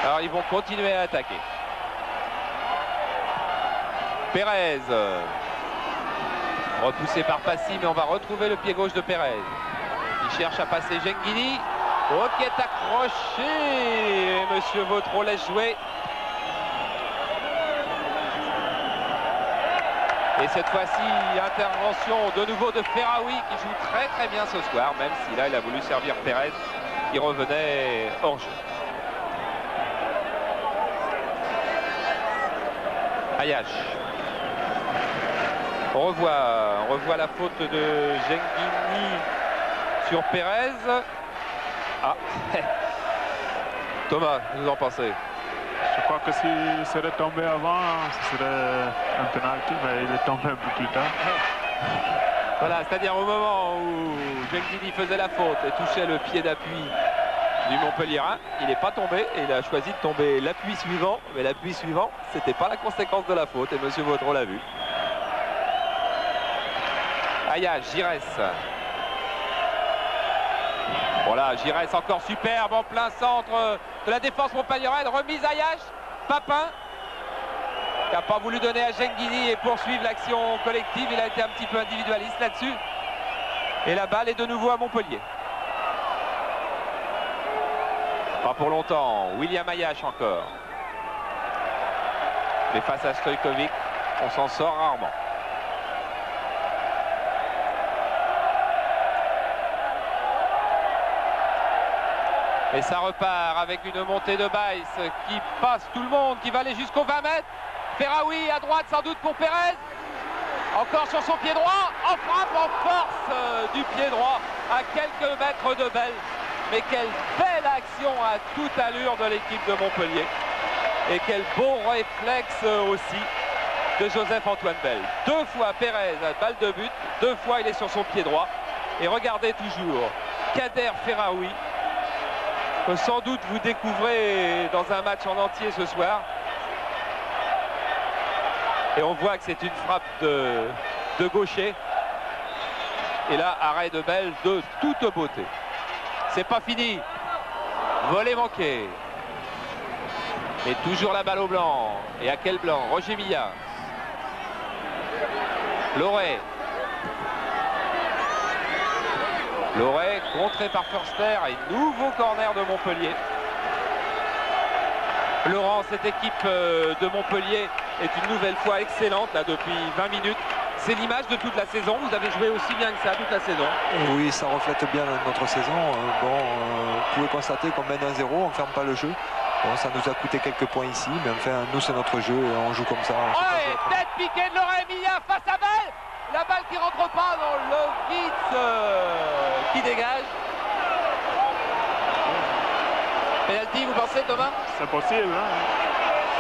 Alors ils vont continuer à attaquer. Pérez, repoussé par Passy, mais on va retrouver le pied gauche de Pérez. Il cherche à passer Genghini. Oh, qui est accroché. Et Monsieur Vautreau laisse jouer. Et cette fois-ci, intervention de nouveau de Ferraoui qui joue très bien ce soir, même si là il a voulu servir Pérez qui revenait hors jeu. Ayache. On revoit la faute de Genghini sur Pérez. Ah, Thomas, vous en pensez? Je crois que s'il serait tombé avant, ce serait un penalty, mais il est tombé un peu plus tard. Voilà, c'est-à-dire au moment où Genghini faisait la faute et touchait le pied d'appui du Montpellierin, il n'est pas tombé et il a choisi de tomber l'appui suivant, mais l'appui suivant, c'était pas la conséquence de la faute et Monsieur Vautreau l'a vu. Ayache, Giresse. Voilà, Giresse encore superbe en plein centre de la défense montpelliéraine. Remise Ayache, Papin qui n'a pas voulu donner à Genghini et poursuivre l'action collective. Il a été un petit peu individualiste là-dessus. Et la balle est de nouveau à Montpellier. Pas pour longtemps. William Ayache encore. Mais face à Stojkovic, on s'en sort rarement. Et ça repart avec une montée de Baïs qui passe tout le monde, qui va aller jusqu'aux 20 mètres. Ferraoui à droite sans doute pour Pérez. Encore sur son pied droit, en frappe en force du pied droit à quelques mètres de Belle. Mais quelle belle action à toute allure de l'équipe de Montpellier. Et quel beau réflexe aussi de Joseph-Antoine Belle. Deux fois Pérez à balle de but, deux fois il est sur son pied droit. Et regardez toujours Kader Ferraoui. Sans doute vous découvrez dans un match en entier ce soir. Et on voit que c'est une frappe de gaucher. Et là, arrêt de Belle de toute beauté. C'est pas fini. Volet manqué. Mais toujours la balle au blanc. Et à quel blanc? Roger Milla. Loret. Loret contré par Förster et nouveau corner de Montpellier. Laurent, cette équipe de Montpellier est une nouvelle fois excellente là depuis 20 minutes. C'est l'image de toute la saison. Vous avez joué aussi bien que ça toute la saison. Oui, ça reflète bien notre saison. Vous pouvez constater qu'on mène 1-0, on ne ferme pas le jeu. Bon, ça nous a coûté quelques points ici, mais enfin, nous c'est notre jeu et on joue comme ça. Tête piquée de Loret Milla face à Belle. La balle qui rentre pas dans Lovitz qui dégage. Penalty, vous pensez, Thomas? C'est possible, hein?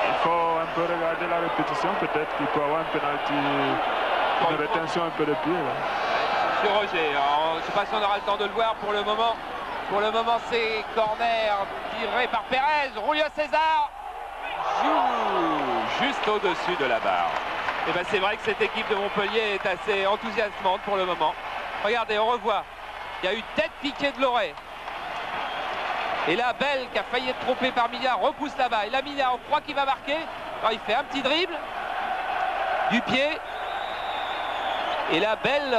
Il faut un peu regarder la répétition, peut-être qu'il peut avoir un penalty, une rétention un peu de pied. Là. Monsieur Roger, je ne sais pas si on aura le temps de le voir pour le moment. Pour le moment, c'est corner tiré par Pérez. Julio César joue juste au-dessus de la barre. Et ben c'est vrai que cette équipe de Montpellier est assez enthousiasmante pour le moment. Regardez, on revoit. Il y a eu tête piquée de Loret. Et là, Belle, qui a failli être trompé par Milla, repousse là-bas. Et là, Milla, on croit qu'il va marquer. Alors, il fait un petit dribble du pied. Et là, Belle,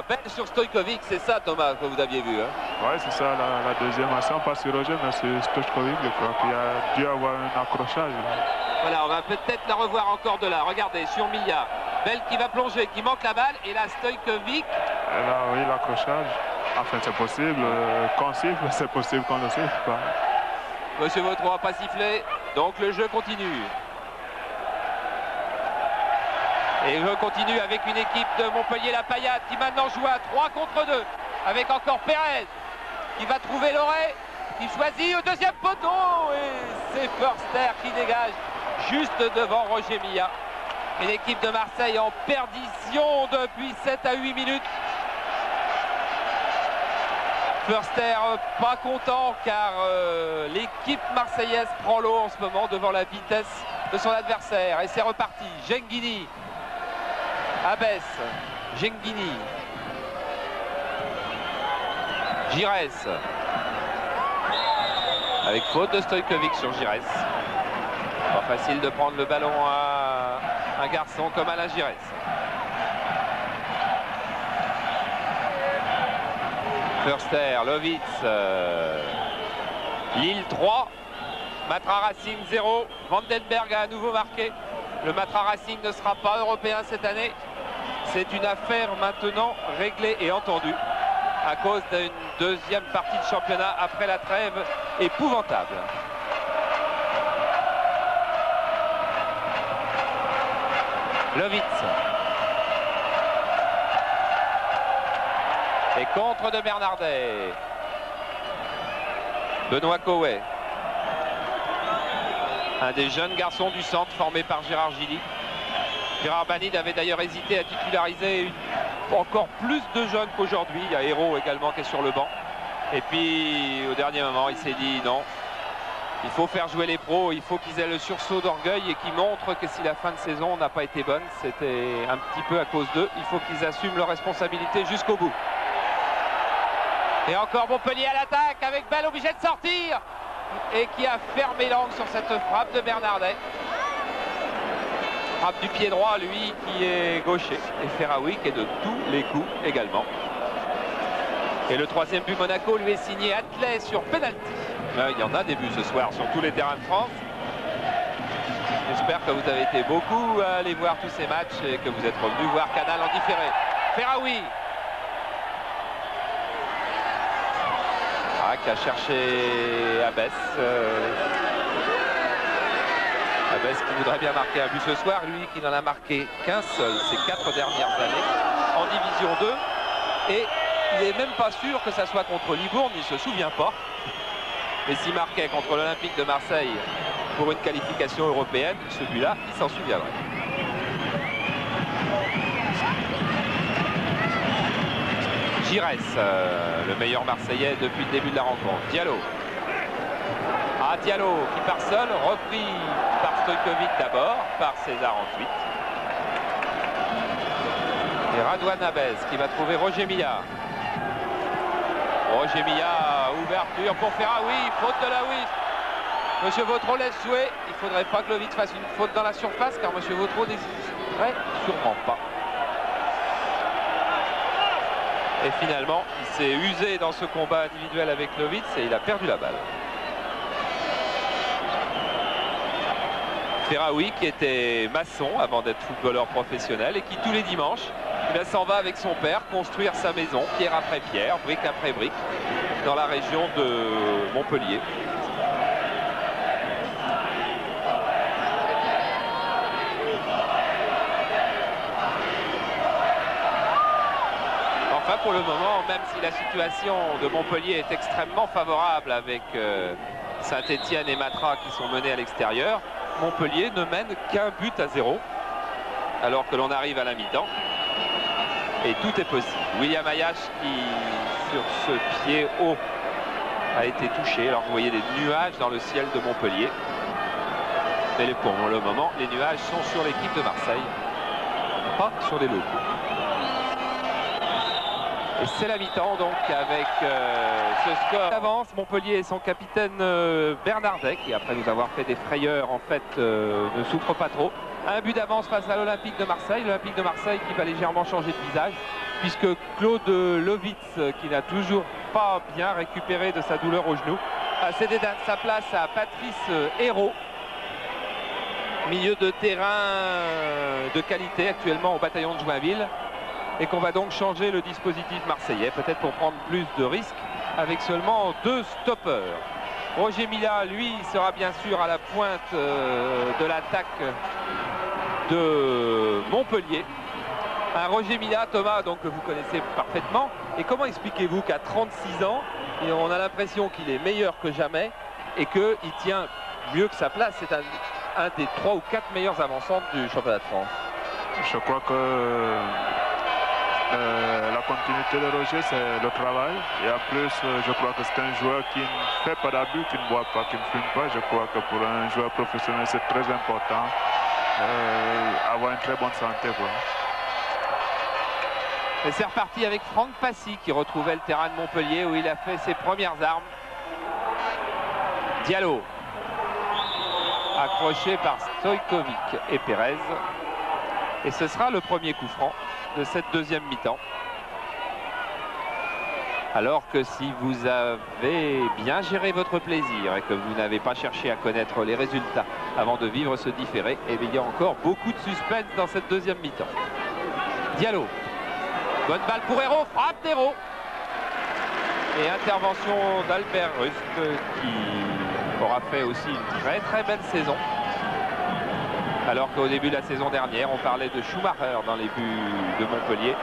Belle sur Stojkovic, c'est ça, Thomas, que vous aviez vu. Hein. Oui, c'est ça, la deuxième action, pas sur Roger, mais sur Stojkovic, je crois qu'il a dû avoir un accrochage. Là. Voilà, on va peut-être la revoir encore de là. Regardez, sur Milla, Belle qui va plonger, qui manque la balle. Et là, Stojkovic. Et là, oui, l'accrochage. Enfin, c'est possible qu'on siffle, c'est possible qu'on le siffle. Monsieur Vautreau n'a pas sifflé. Donc le jeu continue. Et je continue avec une équipe de Montpellier-La Payade qui maintenant joue à 3 contre 2. Avec encore Pérez qui va trouver Loret, qui choisit au deuxième poteau. Et c'est Förster qui dégage juste devant Roger Milla. Une équipe de Marseille en perdition depuis 7 à 8 minutes. Förster pas content car l'équipe marseillaise prend l'eau en ce moment devant la vitesse de son adversaire. Et c'est reparti. Genghini, Abès, Genghini, Giresse. Avec faute de Stojkovic sur Giresse. Pas facile de prendre le ballon à un garçon comme Alain Giresse. Förster, Lovitz, Lille 3, Matra Racing 0, Vandenberg a à nouveau marqué. Le Matra Racing ne sera pas européen cette année. C'est une affaire maintenant réglée et entendue à cause d'une deuxième partie de championnat après la trêve épouvantable. Lovitz. Et contre de Bernardet. Benoît Cauet. Un des jeunes garçons du centre formé par Gérard Gilly. Gérard Banide avait d'ailleurs hésité à titulariser encore plus de jeunes qu'aujourd'hui. Il y a Hérault également qui est sur le banc. Et puis au dernier moment, il s'est dit non. Il faut faire jouer les pros, il faut qu'ils aient le sursaut d'orgueil et qu'ils montrent que si la fin de saison n'a pas été bonne, c'était un petit peu à cause d'eux. Il faut qu'ils assument leurs responsabilités jusqu'au bout. Et encore Montpellier à l'attaque avec Bell obligé de sortir et qui a fermé l'angle sur cette frappe de Bernardet. Frappe du pied droit, lui qui est gaucher. Et Ferraoui qui est de tous les coups également. Et le troisième but Monaco lui est signé Atlet sur penalty. Il y en a des buts ce soir sur tous les terrains de France. J'espère que vous avez été beaucoup à aller voir tous ces matchs et que vous êtes revenus voir Canal en différé. Ferraoui. Qui a cherché Abès. Abès qui voudrait bien marquer un but ce soir, lui qui n'en a marqué qu'un seul ces 4 dernières années en Division 2. Et il n'est même pas sûr que ça soit contre Libourne, il ne se souvient pas. Mais s'il marquait contre l'Olympique de Marseille pour une qualification européenne, celui-là, il s'en souviendrait. Giresse, le meilleur Marseillais depuis le début de la rencontre. Diallo. Ah, Diallo qui part seul, repris par Stojkovic d'abord, par César ensuite. Et Radouane Abès qui va trouver Roger Milla. Roger Milla, ouverture pour Ferraoui, faute de Laoui. Monsieur Vautreau laisse jouer. Il ne faudrait pas que Lovitz fasse une faute dans la surface car Monsieur Vautreau n'hésiterait sûrement pas. Et finalement, il s'est usé dans ce combat individuel avec Lovitz et il a perdu la balle. Ferraoui qui était maçon avant d'être footballeur professionnel et qui tous les dimanches s'en va avec son père construire sa maison, pierre après pierre, brique après brique, dans la région de Montpellier. Enfin, pour le moment, même si la situation de Montpellier est extrêmement favorable avec Saint-Étienne et Matra qui sont menés à l'extérieur, Montpellier ne mène qu'un but à 0 alors que l'on arrive à la mi-temps. Et tout est possible. William Ayache qui, sur ce pied haut, a été touché. Alors vous voyez des nuages dans le ciel de Montpellier. Mais pour le moment, les nuages sont sur l'équipe de Marseille, pas sur les locaux. Et c'est la mi-temps donc avec ce score avance. Montpellier et son capitaine Bernardet qui après nous avoir fait des frayeurs en fait ne souffre pas trop. Un but d'avance face à l'Olympique de Marseille. L'Olympique de Marseille qui va légèrement changer de visage puisque Claude Lovitz qui n'a toujours pas bien récupéré de sa douleur au genou a cédé sa place à Patrice Hérault. Milieu de terrain de qualité actuellement au bataillon de Joinville. Et qu'on va donc changer le dispositif marseillais, peut-être pour prendre plus de risques, avec seulement 2 stoppeurs. Roger Mila, lui, sera bien sûr à la pointe de l'attaque de Montpellier. Un Roger Mila, Thomas, donc, que vous connaissez parfaitement. Et comment expliquez-vous qu'à 36 ans, on a l'impression qu'il est meilleur que jamais et qu'il tient mieux que sa place? C'est un des 3 ou 4 meilleurs avant-centres du championnat de France. Je crois que la continuité de Roger, c'est le travail. Et en plus, je crois que c'est un joueur qui ne fait pas d'abus, qui ne boit pas, qui ne fume pas. Je crois que pour un joueur professionnel, c'est très important avoir une très bonne santé, quoi. Et c'est reparti avec Franck Passy qui retrouvait le terrain de Montpellier où il a fait ses premières armes. Diallo. Accroché par Stojkovic et Pérez. Et ce sera le premier coup franc de cette deuxième mi-temps. Alors que si vous avez bien géré votre plaisir et que vous n'avez pas cherché à connaître les résultats avant de vivre ce différé, eh bien, il y a encore beaucoup de suspense dans cette deuxième mi-temps. Diallo. Bonne balle pour Hérault, frappe d'Hérault. Et intervention d'Albert Rust qui aura fait aussi une très belle saison. Alors qu'au début de la saison dernière, on parlait de Schumacher dans les buts de Montpellier.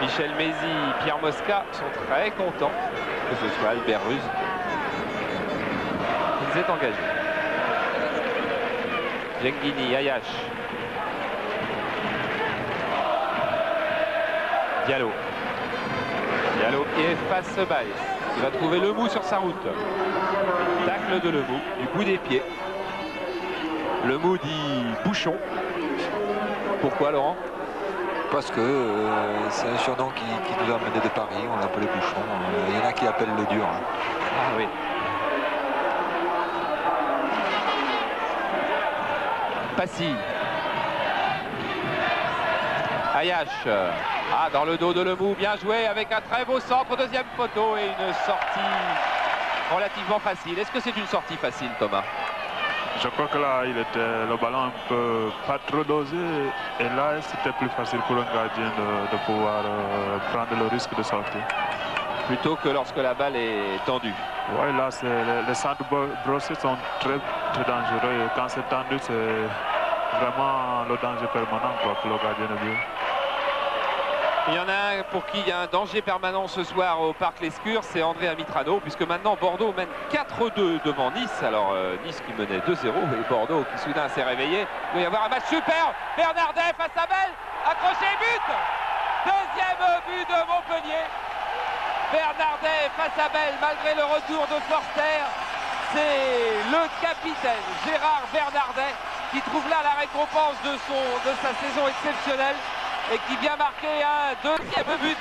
Michel Mézy, Pierre Mosca sont très contents que ce soit Albert Rust qui s'est engagé. Genghini, Ayash. Diallo. Diallo qui efface Baez. Il va trouver Lemou sur sa route. Tacle de Lemou, du bout des pieds. Lemou dit bouchon. Pourquoi, Laurent? Parce que c'est un surnom qui nous a amené de Paris, on l'appelait bouchon. Il y en a qui appellent le dur. Hein. Ah oui. Passy. Ayash. Ah, dans le dos de Lemou, bien joué avec un très beau centre, deuxième poteau et une sortie relativement facile. Est-ce que c'est une sortie facile, Thomas? Je crois que là, le ballon un peu pas trop dosé. Et là, c'était plus facile pour un gardien de pouvoir prendre le risque de sortir. Plutôt que lorsque la balle est tendue. Oui, là, les centres brossés sont très dangereux. Et quand c'est tendu, c'est vraiment le danger permanent pour le gardien de but. Il y en a un pour qui il y a un danger permanent ce soir au Parc Lescure, c'est André Amitrano, puisque maintenant Bordeaux mène 4-2 devant Nice. Alors Nice qui menait 2-0 et Bordeaux qui soudain s'est réveillé. Il doit y avoir un match super. Bernardet face à Bell, accroché, but. Deuxième but de Montpellier. Bernardet face à Bell, malgré le retour de Forster. C'est le capitaine Gérard Bernardet qui trouve là la récompense de sa saison exceptionnelle. Et qui vient marquer un deuxième but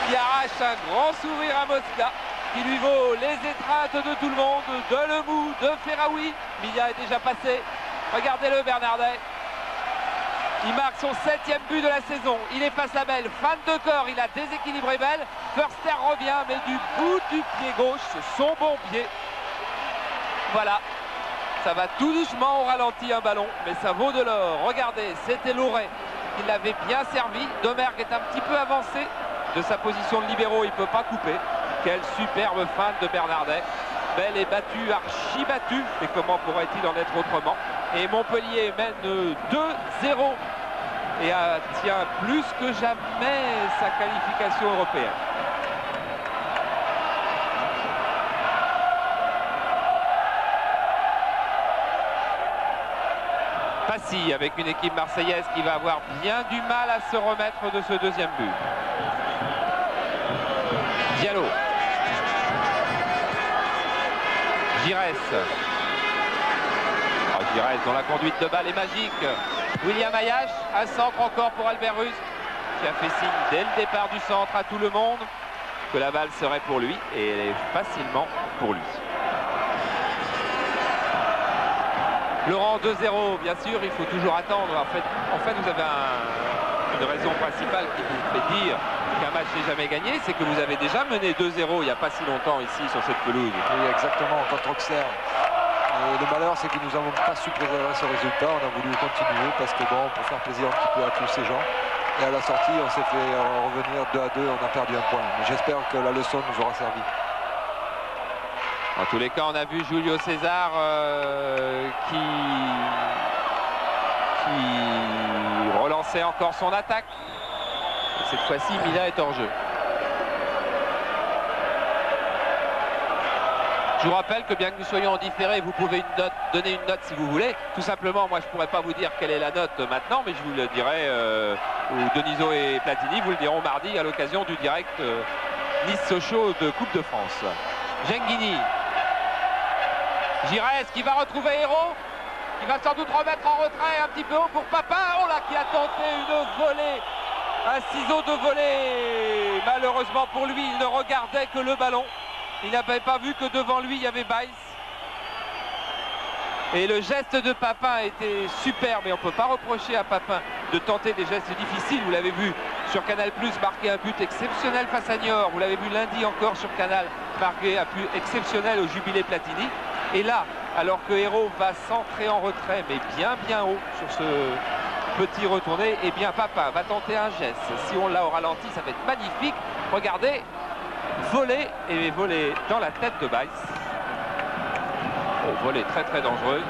qui arrache un grand sourire à Mosca, qui lui vaut les étreintes de tout le monde, de Lemou, de Ferraoui. Milla est déjà passé. Regardez-le, Bernardet. Il marque son 7e but de la saison. Il est face à Bell, fan de corps, il a déséquilibré Bell. Förster revient, mais du bout du pied gauche, son bon pied. Voilà. Ça va tout doucement au ralenti, un ballon, mais ça vaut de l'or. Regardez, c'était Loret. Il l'avait bien servi. Domergue est un petit peu avancé de sa position de libéraux, il ne peut pas couper. Quelle superbe feinte de Bernardet. Bell est battu, archi battu, mais comment pourrait-il en être autrement? Et Montpellier mène 2-0 et tient plus que jamais sa qualification européenne. Passy avec une équipe marseillaise qui va avoir bien du mal à se remettre de ce deuxième but. Diallo. Giresse. Oh, Giresse dont la conduite de balle est magique. William Ayash, un centre encore pour Albert Rust qui a fait signe dès le départ du centre à tout le monde que la balle serait pour lui et elle est facilement pour lui. Laurent, 2-0, bien sûr, il faut toujours attendre. En fait vous avez une raison principale qui vous fait dire qu'un match n'est jamais gagné, c'est que vous avez déjà mené 2-0 il n'y a pas si longtemps ici sur cette pelouse. Oui, exactement, contre Auxerre. Le malheur, c'est que nous n'avons pas su préserver ce résultat. On a voulu continuer parce que bon, pour faire plaisir un petit peu à tous ces gens. Et à la sortie, on s'est fait revenir 2-2, on a perdu un point. Mais j'espère que la leçon nous aura servi. En tous les cas, on a vu Julio César qui relançait encore son attaque. Et cette fois-ci, Mila est hors jeu. Je vous rappelle que bien que nous soyons en différé, vous pouvez donner une note si vous voulez. Tout simplement, moi je ne pourrais pas vous dire quelle est la note maintenant, mais je vous le dirai, ou Deniso et Platini vous le diront mardi à l'occasion du direct Nice-Sochaux de Coupe de France. Genghini. Giresse qui va retrouver Hérault, qui va sans doute remettre en retrait un petit peu haut pour Papin. Oh là, qui a tenté une volée, un ciseau de volée. Malheureusement pour lui, il ne regardait que le ballon. Il n'avait pas vu que devant lui, il y avait Baïs. Et le geste de Papin était superbe. Et on ne peut pas reprocher à Papin de tenter des gestes difficiles. Vous l'avez vu sur Canal+, marquer un but exceptionnel face à Niort. Vous l'avez vu lundi encore sur Canal, marquer un but exceptionnel au Jubilé Platini. Et là, alors que Hérault va centrer en retrait, mais bien haut sur ce petit retourné, et bien Papin va tenter un geste. Si on l'a au ralenti, ça va être magnifique. Regardez. Volée et volée dans la tête de Baïs. Oh, volée très dangereuse.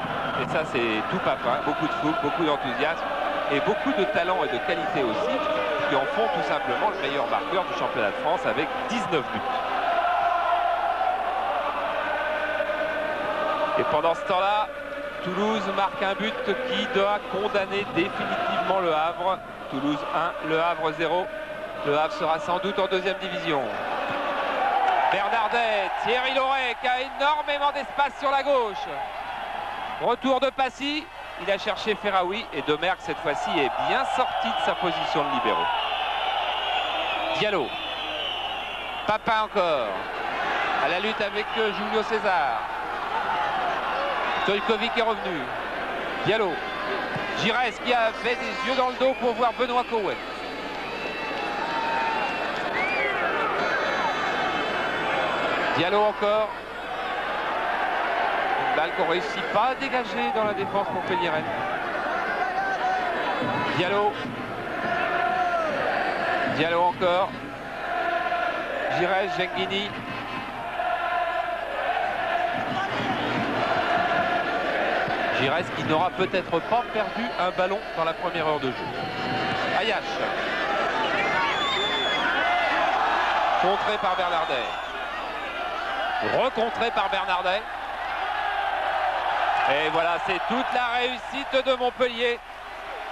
Et ça c'est tout Papin. Beaucoup de fougue, beaucoup d'enthousiasme et beaucoup de talent et de qualité aussi, qui en font tout simplement le meilleur marqueur du championnat de France avec 19 buts. Et pendant ce temps-là, Toulouse marque un but qui doit condamner définitivement le Havre. Toulouse 1, le Havre 0. Le Havre sera sans doute en deuxième division. Bernardet, Thierry Laurey qui a énormément d'espace sur la gauche. Retour de Passy, il a cherché Ferraoui et Demerck cette fois-ci est bien sorti de sa position de libéro. Diallo, Papin encore, à la lutte avec Julio César. Stojkovic est revenu. Diallo, Giresse qui avait des yeux dans le dos pour voir Benoît Cauet. Diallo encore. Une balle qu'on ne réussit pas à dégager dans la défense montpelliéraine. Diallo. Diallo encore. Giresse, Genghini. Giresse qui n'aura peut-être pas perdu un ballon dans la première heure de jeu. Ayache. Contré par Bernardet. Recontré par Bernardet. Et voilà, c'est toute la réussite de Montpellier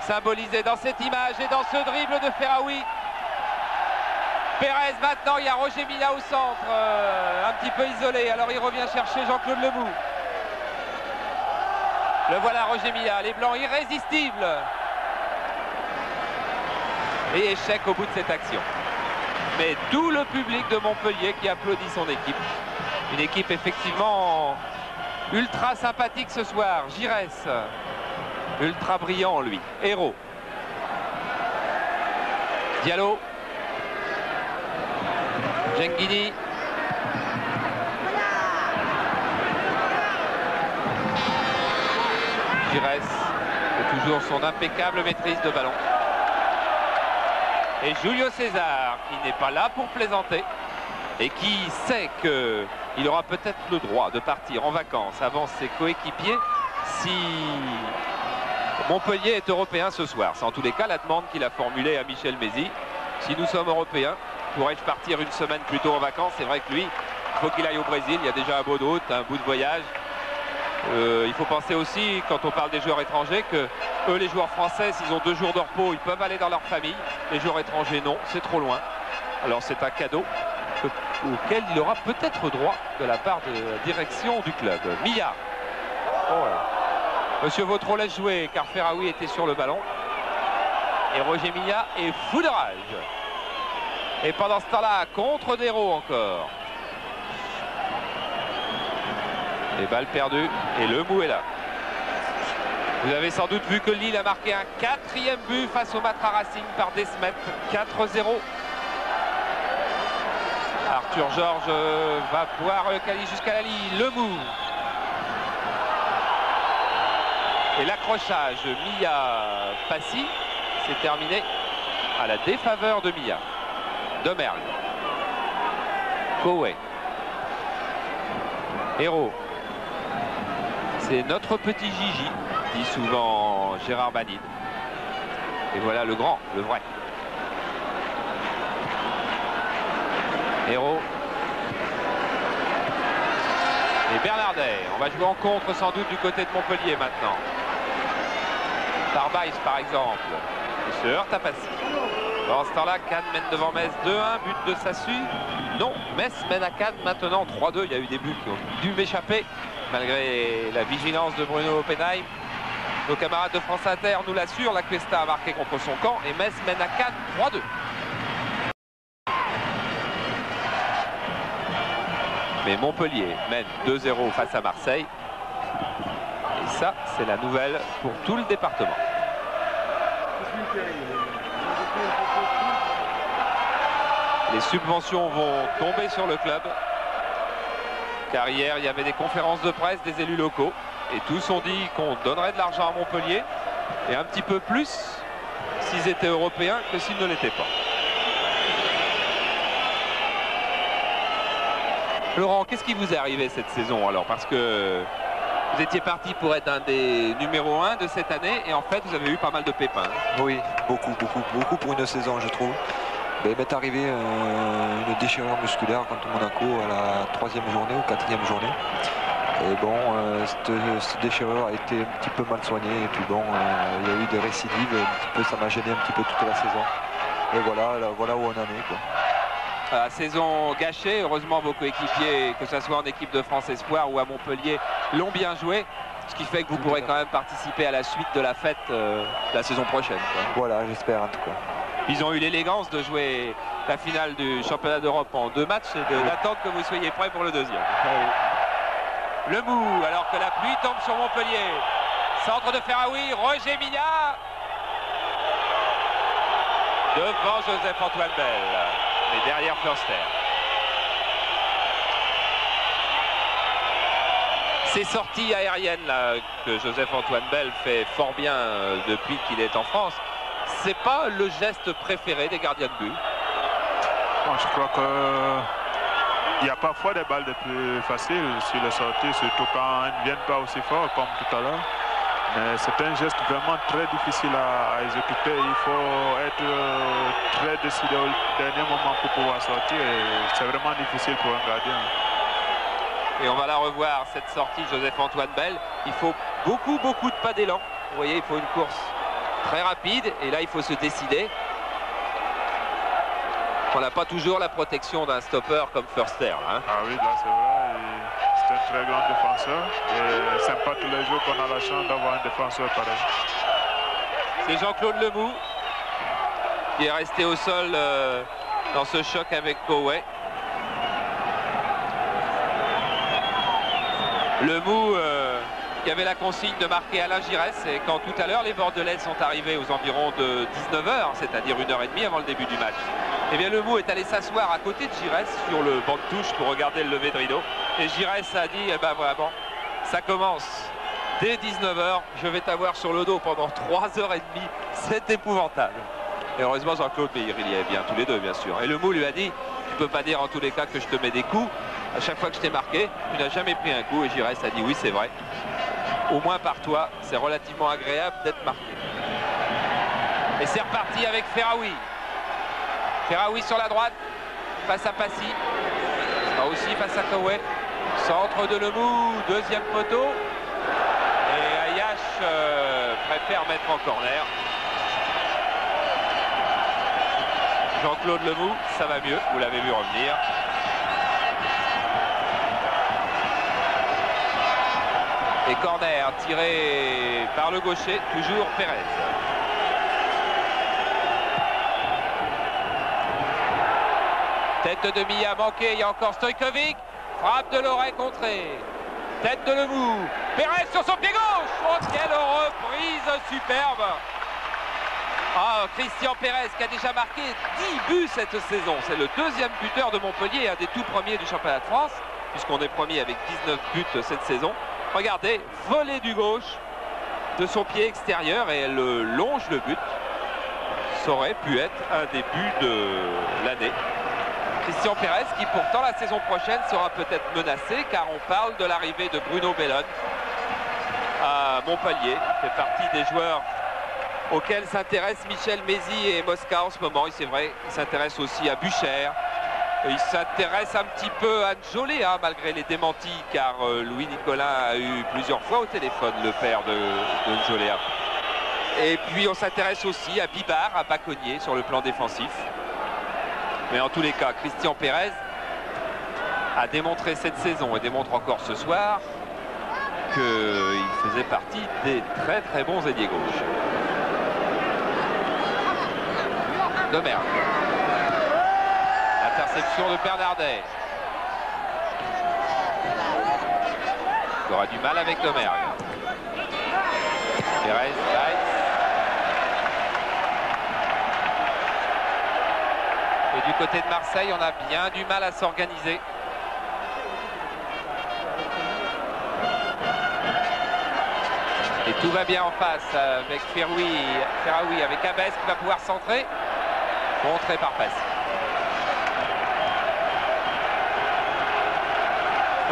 symbolisée dans cette image et dans ce dribble de Ferraoui. Pérez maintenant, il y a Roger Mila au centre, un petit peu isolé, alors il revient chercher Jean-Claude Lebout. Le voilà Roger Mila, les Blancs irrésistibles. Et échec au bout de cette action. Mais tout le public de Montpellier qui applaudit son équipe. Une équipe effectivement ultra sympathique ce soir. Giresse, ultra brillant lui. Hérault. Diallo. Genghini. Giresse. Et toujours son impeccable maîtrise de ballon. Et Julio César qui n'est pas là pour plaisanter et qui sait qu'il aura peut-être le droit de partir en vacances avant ses coéquipiers si Montpellier est européen ce soir. C'est en tous les cas la demande qu'il a formulée à Michel Mézy. Si nous sommes européens, pourrais-je partir une semaine plus tôt en vacances? C'est vrai que lui, il faut qu'il aille au Brésil. Il y a déjà un beau d'hôte, un bout de voyage. Il faut penser aussi, quand on parle des joueurs étrangers, que eux, les joueurs français, s'ils ont 2 jours de repos, ils peuvent aller dans leur famille. Les joueurs étrangers, non, c'est trop loin. Alors c'est un cadeau auquel il aura peut-être droit de la part de la direction du club. Milla. Oh ouais. Monsieur Vautreau laisse jouer car Ferraoui était sur le ballon. Et Roger Milla est fou de rage. Et pendant ce temps-là, contre d'Hérault encore. Les balles perdues et le mou est là. Vous avez sans doute vu que Lille a marqué un 4e but face au Matra Racing par Desmet. 4-0. Arthur Georges va pouvoir caler jusqu'à la ligne. Le mou. Et l'accrochage Milla-Passy, c'est terminé à la défaveur de Milla. Demerck. Cauet. Hérault. C'est notre petit Gigi, dit souvent Gérard Banide. Et voilà le grand, le vrai. Hérault. Et Bernardet. On va jouer en contre sans doute du côté de Montpellier maintenant. Tarbaïs par exemple. Il se heurte à Passy. Dans ce temps-là, Cannes mène devant Metz 2-1, but de Sassu. Non, Metz mène à Cannes maintenant 3-2. Il y a eu des buts qui ont dû m'échapper malgré la vigilance de Bruno Oppenheim. Nos camarades de France Inter nous l'assurent, la Cuesta a marqué contre son camp et Metz mène à Cannes 3-2. Mais Montpellier mène 2-0 face à Marseille. Et ça, c'est la nouvelle pour tout le département. Les subventions vont tomber sur le club. Car hier, il y avait des conférences de presse des élus locaux. Et tous ont dit qu'on donnerait de l'argent à Montpellier. Et un petit peu plus s'ils étaient européens que s'ils ne l'étaient pas. Laurent, qu'est-ce qui vous est arrivé cette saison alors? Parce que vous étiez parti pour être un des numéros 1 de cette année et en fait vous avez eu pas mal de pépins. Oui, beaucoup pour une saison je trouve. Il m'est arrivé une déchirure musculaire contre Monaco à la 3e journée ou 4e journée. Et bon, cette déchirure a été un petit peu mal soignée et puis bon, il y a eu des récidives, un petit peu, ça m'a gêné un petit peu toute la saison. Et voilà où on en est, quoi. La saison gâchée, heureusement vos coéquipiers, que ce soit en équipe de France Espoir ou à Montpellier, l'ont bien joué. Ce qui fait que vous pourrez quand même participer à la suite de la fête la saison prochaine, quoi. Voilà, j'espère en tout cas. Ils ont eu l'élégance de jouer la finale du championnat d'Europe en 2 matchs et d'attendre que vous soyez prêts pour le deuxième. Le Mou, alors que la pluie tombe sur Montpellier. Centre de Ferraoui, Roger Mignat. Devant Joseph-Antoine Bell. Mais derrière Förster. Ces sorties aériennes là, que Joseph-Antoine Bell fait fort bien depuis qu'il est en France, c'est pas le geste préféré des gardiens de but. Bon, je crois qu'il y a parfois des balles de plus faciles sur les sorties, surtout quand elles ne viennent pas aussi fort comme tout à l'heure. Mais c'est un geste vraiment très difficile à exécuter. Il faut être très décidé au dernier moment pour pouvoir sortir. C'est vraiment difficile pour un gardien. Et on va la revoir, cette sortie Joseph-Antoine Bell. Il faut beaucoup de pas d'élan. Vous voyez, il faut une course très rapide. Et là, il faut se décider. On n'a pas toujours la protection d'un stopper comme Förster. Hein. Ah oui, là c'est vrai. C'est un très grand défenseur. Et c'est pas tous les jours qu'on a la chance d'avoir un défenseur pareil. C'est Jean-Claude Lemou qui est resté au sol dans ce choc avec Koué. Lemou qui avait la consigne de marquer Alain Giresse, et quand tout à l'heure les Bordelais sont arrivés aux environs de 19h, c'est-à-dire 1h30 avant le début du match, eh bien Lemou est allé s'asseoir à côté de Giresse sur le banc de touche pour regarder le lever de rideau. Et Giresse a dit, eh ben voilà, bon, ça commence dès 19h, je vais t'avoir sur le dos pendant 3h30, c'est épouvantable. Et heureusement Jean-Claude, mais il y avait bien tous les deux bien sûr. Et Lemou lui a dit, tu peux pas dire en tous les cas que je te mets des coups. À chaque fois que je t'ai marqué, tu n'as jamais pris un coup. Et Giresse a dit oui, c'est vrai. Au moins par toi, c'est relativement agréable d'être marqué. Et c'est reparti avec Ferraoui. Ferraoui sur la droite, face à Passy. Sera aussi face à Koué. Centre de Lemou, deuxième poteau. Et Ayache préfère mettre en corner. Jean-Claude Lemou, ça va mieux, vous l'avez vu revenir. Et corner tiré par le gaucher, toujours Pérez. Tête de demi à manquer, il y a encore Stojkovic. Frappe de l'oreille contrée. Tête de Lemou. Pérez sur son pied gauche. Oh, quelle reprise superbe. Ah, Christian Pérez qui a déjà marqué 10 buts cette saison. C'est le deuxième buteur de Montpellier, un des tout premiers du championnat de France, puisqu'on est premier avec 19 buts cette saison. Regardez, volée du gauche de son pied extérieur et elle longe le but. Ça aurait pu être un des buts de l'année. Christian Pérez qui pourtant la saison prochaine sera peut-être menacé car on parle de l'arrivée de Bruno Bellone à Montpellier. Il fait partie des joueurs auxquels s'intéressent Michel Mézy et Mosca en ce moment. Et c'est vrai, il s'intéresse aussi à Bucher. Il s'intéresse un petit peu à Njoléa malgré les démentis car Louis Nicolin a eu plusieurs fois au téléphone le père de Njoléa. Et puis on s'intéresse aussi à Bibar, à Baconnier sur le plan défensif. Mais en tous les cas, Christian Pérez a démontré cette saison et démontre encore ce soir qu'il faisait partie des très très bons ailiers gauche. Domergue. Interception de Bernardet. Il aura du mal avec Domergue. Pérez, Baez. Et du côté de Marseille, on a bien du mal à s'organiser. Et tout va bien en face avec Ferraoui, avec Abès qui va pouvoir centrer. Contré par Passy.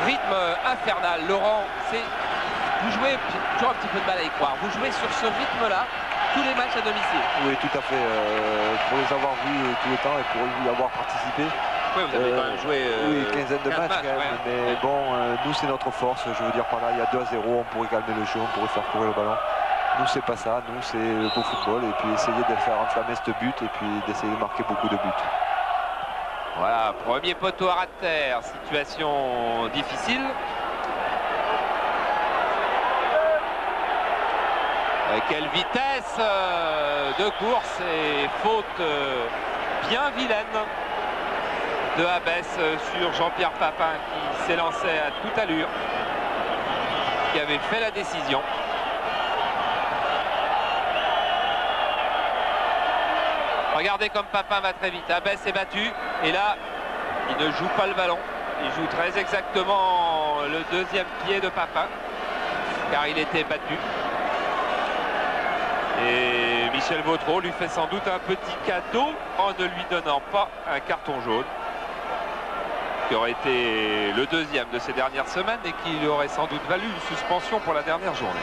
Rythme infernal, Laurent, vous jouez, j'ai toujours un petit peu de mal à y croire, vous jouez sur ce rythme-là tous les matchs à domicile. Oui, tout à fait. Pour les avoir vus tout le temps et pour y avoir participé. Oui, vous avez quand même joué une quinzaine de matchs. ouais. Mais bon, nous, c'est notre force. Je veux dire, par là, il y a 2-0, on pourrait calmer le jeu, on pourrait faire courir le ballon. Nous, c'est pas ça. Nous, c'est le beau football. Et puis essayer de faire enflammer ce but et puis d'essayer de marquer beaucoup de buts. Voilà, premier poteau à ras de terre, situation difficile. Quelle vitesse de course et faute bien vilaine de Abès sur Jean-Pierre Papin qui s'élançait à toute allure, qui avait fait la décision. Regardez comme Papin va très vite. Abès est battu et là, il ne joue pas le ballon. Il joue très exactement le deuxième pied de Papin car il était battu. Et Michel Vautreau lui fait sans doute un petit cadeau en ne lui donnant pas un carton jaune qui aurait été le deuxième de ces dernières semaines et qui lui aurait sans doute valu une suspension pour la dernière journée.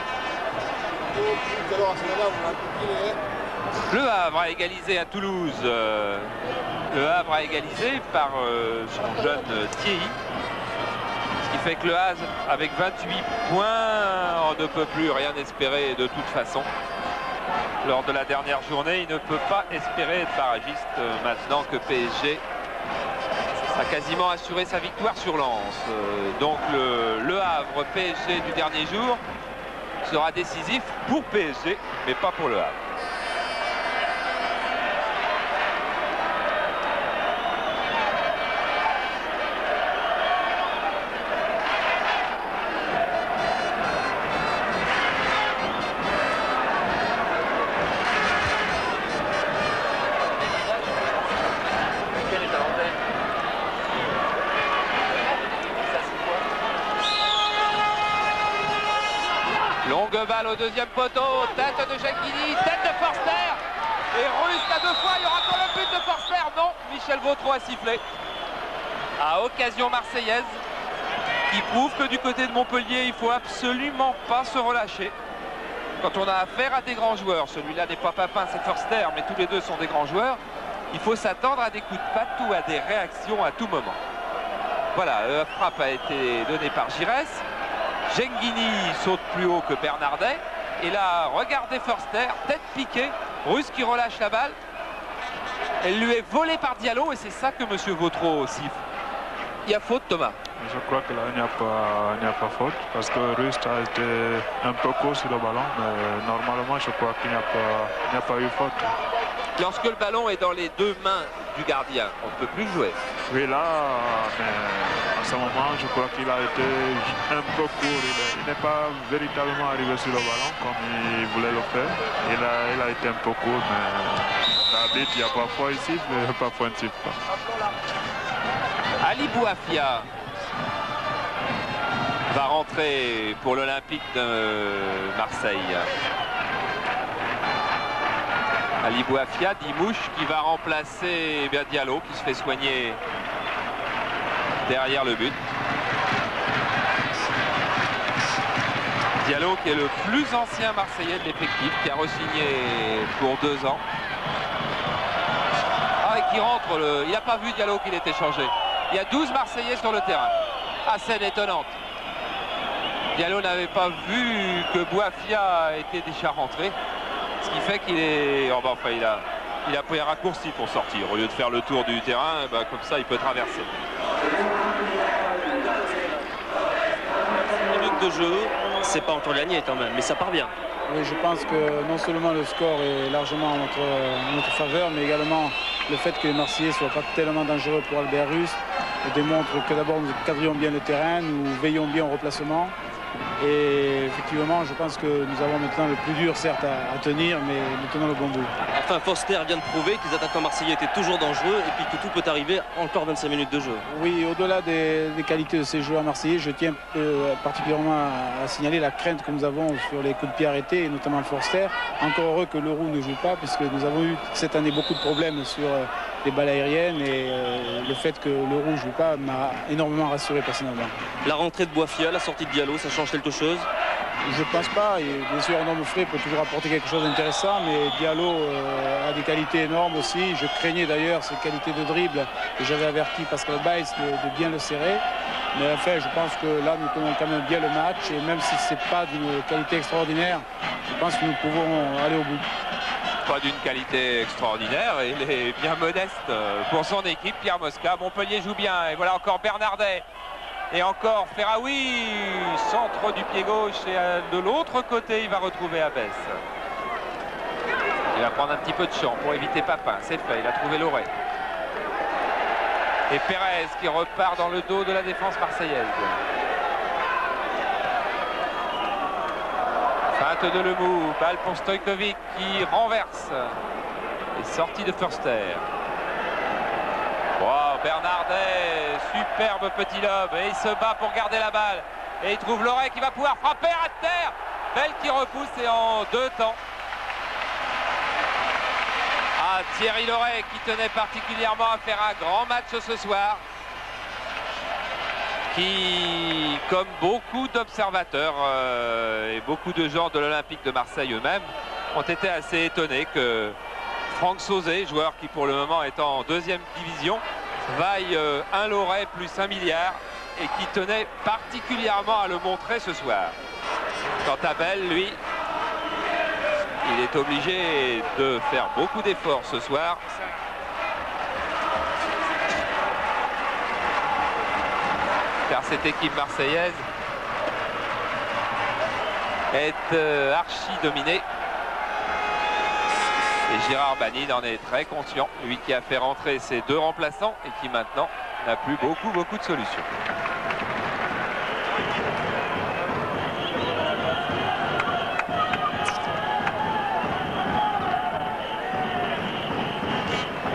Le Havre a égalisé à Toulouse. Le Havre a égalisé par son jeune Thierry. Ce qui fait que le Havre, avec 28 points, on ne peut plus rien espérer de toute façon. Lors de la dernière journée, il ne peut pas espérer être barragiste maintenant que PSG a quasiment assuré sa victoire sur Lens. Donc le Havre PSG du dernier jour sera décisif pour PSG, mais pas pour le Havre. Longue balle au deuxième poteau, tête de Jacquini, tête de Forster. Et Rust à 2 fois, il y aura encore le but de Forster. Non, Michel Vautreau a sifflé. À occasion marseillaise, qui prouve que du côté de Montpellier, il ne faut absolument pas se relâcher. Quand on a affaire à des grands joueurs, celui-là n'est pas Papin, c'est Forster, mais tous les deux sont des grands joueurs, il faut s'attendre à des coups de patte ou à des réactions à tout moment. Voilà, la frappe a été donnée par Giresse. Genghini saute plus haut que Bernardet. Et là, regardez Forster, tête piquée. Russe qui relâche la balle. Elle lui est volée par Diallo et c'est ça que M. Vautreau siffle. Il y a faute, Thomas? Je crois que là, il n'y a pas faute parce que Rust a été un peu court sur le ballon. Mais normalement, je crois qu'il n'y a pas eu faute. Lorsque le ballon est dans les deux mains du gardien, on ne peut plus jouer. Oui, là, mais à ce moment, je crois qu'il a été un peu court. Il n'est pas véritablement arrivé sur le ballon comme il voulait le faire. Il a été un peu court, mais l'arbitre, il y a parfois ici, mais parfois un type pas. Ali Bouafia va rentrer pour l'Olympique de Marseille. Ali Bouafia, Dimouche qui va remplacer Diallo qui se fait soigner derrière le but. Diallo qui est le plus ancien Marseillais de l'effectif, qui a re-signé pour 2 ans. Ah, et qui rentre, il n'a pas vu Diallo qu'il était changé. Il y a 12 Marseillais sur le terrain. Ah, scène étonnante. Diallo n'avait pas vu que Boafia était déjà rentré. Ce qui fait qu'il est... Oh, bah, enfin, il a pris un raccourci pour sortir. Au lieu de faire le tour du terrain, bah, comme ça, il peut traverser. 1 minute de jeu, c'est pas encore gagné quand même, mais ça part bien. Oui, je pense que non seulement le score est largement en notre faveur, mais également le fait que les Marseillais ne soient pas tellement dangereux pour Albert Rust démontre que d'abord nous quadrillons bien le terrain, nous veillons bien au replacement. Et effectivement, je pense que nous avons maintenant le plus dur, certes, à tenir, mais nous tenons le bon bout. Enfin, Foster vient de prouver que les attaquants marseillais étaient toujours dangereux et puis que tout peut arriver, encore 25 minutes de jeu. Oui, au-delà des qualités de ces joueurs marseillais, je tiens particulièrement à signaler la crainte que nous avons sur les coups de pied arrêtés, et notamment Foster. Encore heureux que Leroux ne joue pas, puisque nous avons eu cette année beaucoup de problèmes sur les balles aériennes, et le fait que Leroux ne joue pas m'a énormément rassuré personnellement. La rentrée de Boafia, la sortie de Diallo, ça change quelque chose? Je pense pas. Et bien sûr, un homme frais peut toujours apporter quelque chose d'intéressant, mais Diallo a des qualités énormes aussi. Je craignais d'ailleurs ses qualités de dribble, et j'avais averti Pascal Baïs de bien le serrer. Mais enfin, je pense que là, nous tenons quand même bien le match, et même si ce n'est pas d'une qualité extraordinaire, je pense que nous pouvons aller au bout. Pas d'une qualité extraordinaire, il est bien modeste pour son équipe. Pierre Mosca, Montpellier joue bien, et voilà encore Bernardet. Et encore Ferraoui, centre du pied gauche, et de l'autre côté il va retrouver Abès. Il va prendre un petit peu de champ pour éviter Papin, c'est fait, il a trouvé Loret. Et Pérez qui repart dans le dos de la défense marseillaise. Feinte de Lemou, balle pour Stojkovic qui renverse. Et sortie de Förster. Wow, Bernardet, superbe petit lobe, et il se bat pour garder la balle. Et il trouve Loret qui va pouvoir frapper à terre. Belle qui repousse, et en 2 temps. Ah, Thierry Loret qui tenait particulièrement à faire un grand match ce soir. Qui, comme beaucoup d'observateurs et beaucoup de gens de l'Olympique de Marseille eux-mêmes, ont été assez étonnés que Franck Sauzet, joueur qui pour le moment est en 2e division, vaille un Loret plus 1 milliard, et qui tenait particulièrement à le montrer ce soir. Quant à Bell, lui, il est obligé de faire beaucoup d'efforts ce soir. Car cette équipe marseillaise est archi dominée. Et Gérard Banide en est très conscient, lui qui a fait rentrer ses 2 remplaçants et qui maintenant n'a plus beaucoup de solutions.